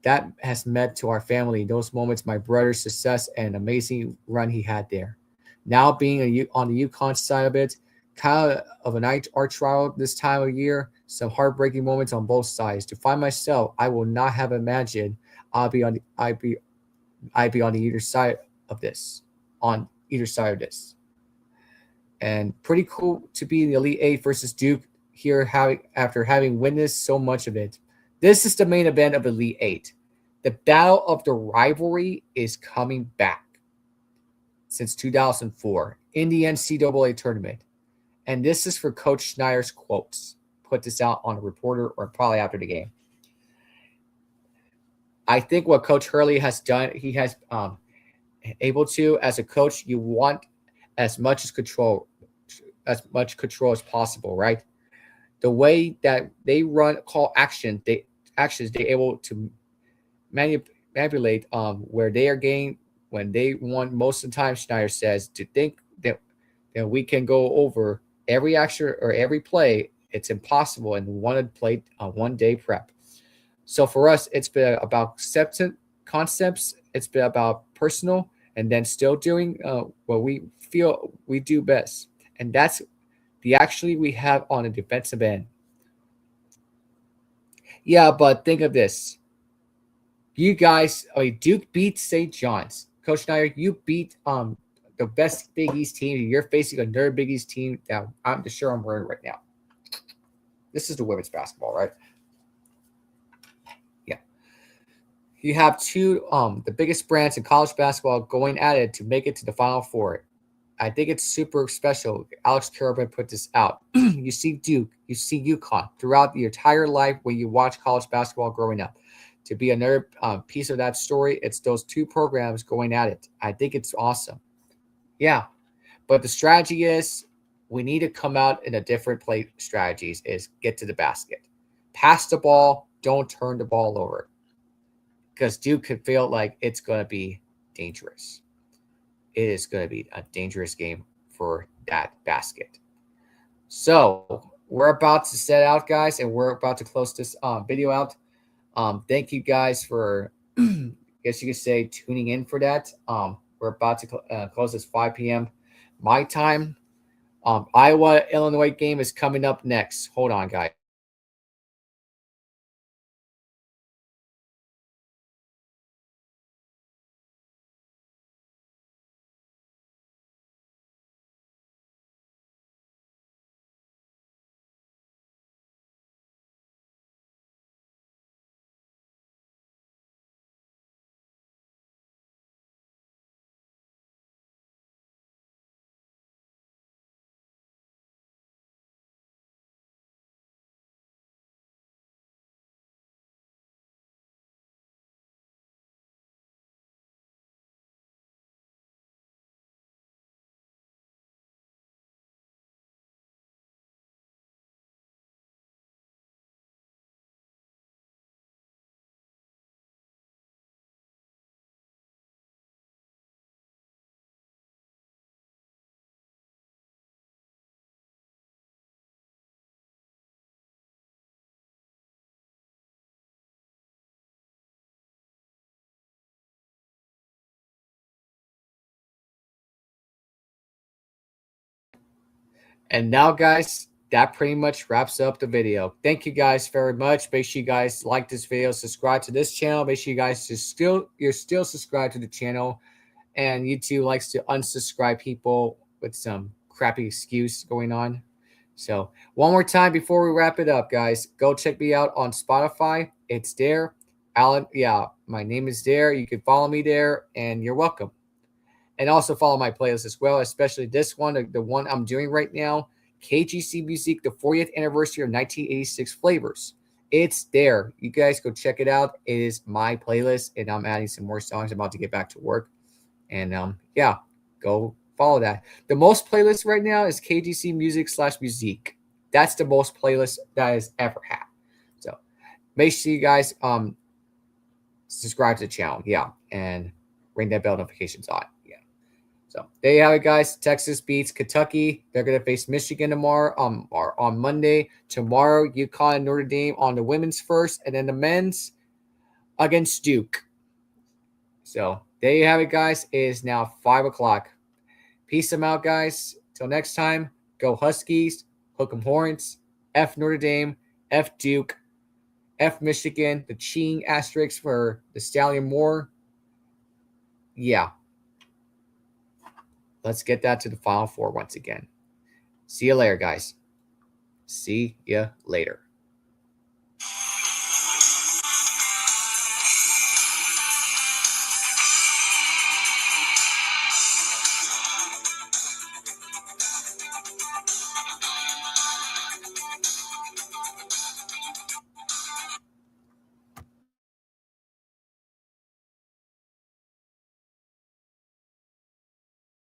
that has meant to our family. Those moments, my brother's success and amazing run he had there. Now being on the UConn side of it, kind of an arch rival this time of year, some heartbreaking moments on both sides. To find myself, I will not have imagined I'd be on the either side of this. On either side of this. And pretty cool to be in the Elite 8 versus Duke here after having witnessed so much of it. This is the main event of Elite 8. The battle of the rivalry is coming back since 2004 in the NCAA tournament. And this is for Coach Schneider's quotes. Put this out on a reporter or probably after the game. I think what Coach Hurley has done, he has able to, as a coach, you want as much control as possible, right? The way that they call actions, they able to manipulate where they are getting when they want. Most of the time, Schneider says to think that we can go over every action or every play. It's impossible in one day prep. So for us, it's been about concepts. It's been about personal, and then still doing what we feel we do best. And that's the actually we have on the defensive end. Yeah, but think of this. You guys, Duke beat St. John's. Coach Schneider, you beat the best Big East team. You're facing another Big East team that I'm sure I'm wearing right now. This is the women's basketball, right? Yeah. You have two the biggest brands in college basketball going at it to make it to the Final Four. I think it's super special. Alex Kerwin put this out. You see Duke, you see UConn throughout the entire life when you watch college basketball growing up. to be another piece of that story. It's those two programs going at it. I think it's awesome. Yeah. But the strategy is we need to come out in a different play strategies is get to the basket. Pass the ball, don't turn the ball over. Because Duke could feel like it's going to be dangerous. It is going to be a dangerous game for that basket. So we're about to set out, guys, and we're about to close this video out. Thank you guys for, I guess you could say, tuning in for that. We're about to close this 5 p.m. my time. Iowa-Illinois game is coming up next. Hold on, guys. And now, guys, that pretty much wraps up the video. Thank you guys very much. Make sure you guys like this video, subscribe to this channel. Make sure you guys you're still subscribed to the channel. And YouTube likes to unsubscribe people with some crappy excuse going on. So one more time before we wrap it up, guys, go check me out on Spotify. It's there. Alan, yeah, my name is there. You can follow me there, and you're welcome. And also follow my playlist as well, especially this one, the one I'm doing right now, KGC Music, the 40th anniversary of 1986 flavors. It's there. You guys go check it out. It is my playlist, and I'm adding some more songs. I'm about to get back to work. And yeah, go follow that. The most playlist right now is KGC Music /Musique. That's the most playlist that has ever had. So make sure you guys subscribe to the channel. Yeah, and ring that bell notifications on. Yeah. So there you have it, guys. Texas beats Kentucky. They're gonna face Michigan tomorrow. Or on Monday. Tomorrow, UConn and Notre Dame on the women's first, and then the men's against Duke. So there you have it, guys. It is now 5 o'clock. Peace them out, guys. Till next time, go Huskies, hook 'em Horns, F Notre Dame, F Duke, F Michigan, the cheating asterisk for the Stallion War. Yeah. Let's get that to the Final Four once again. See you later, guys. See ya later.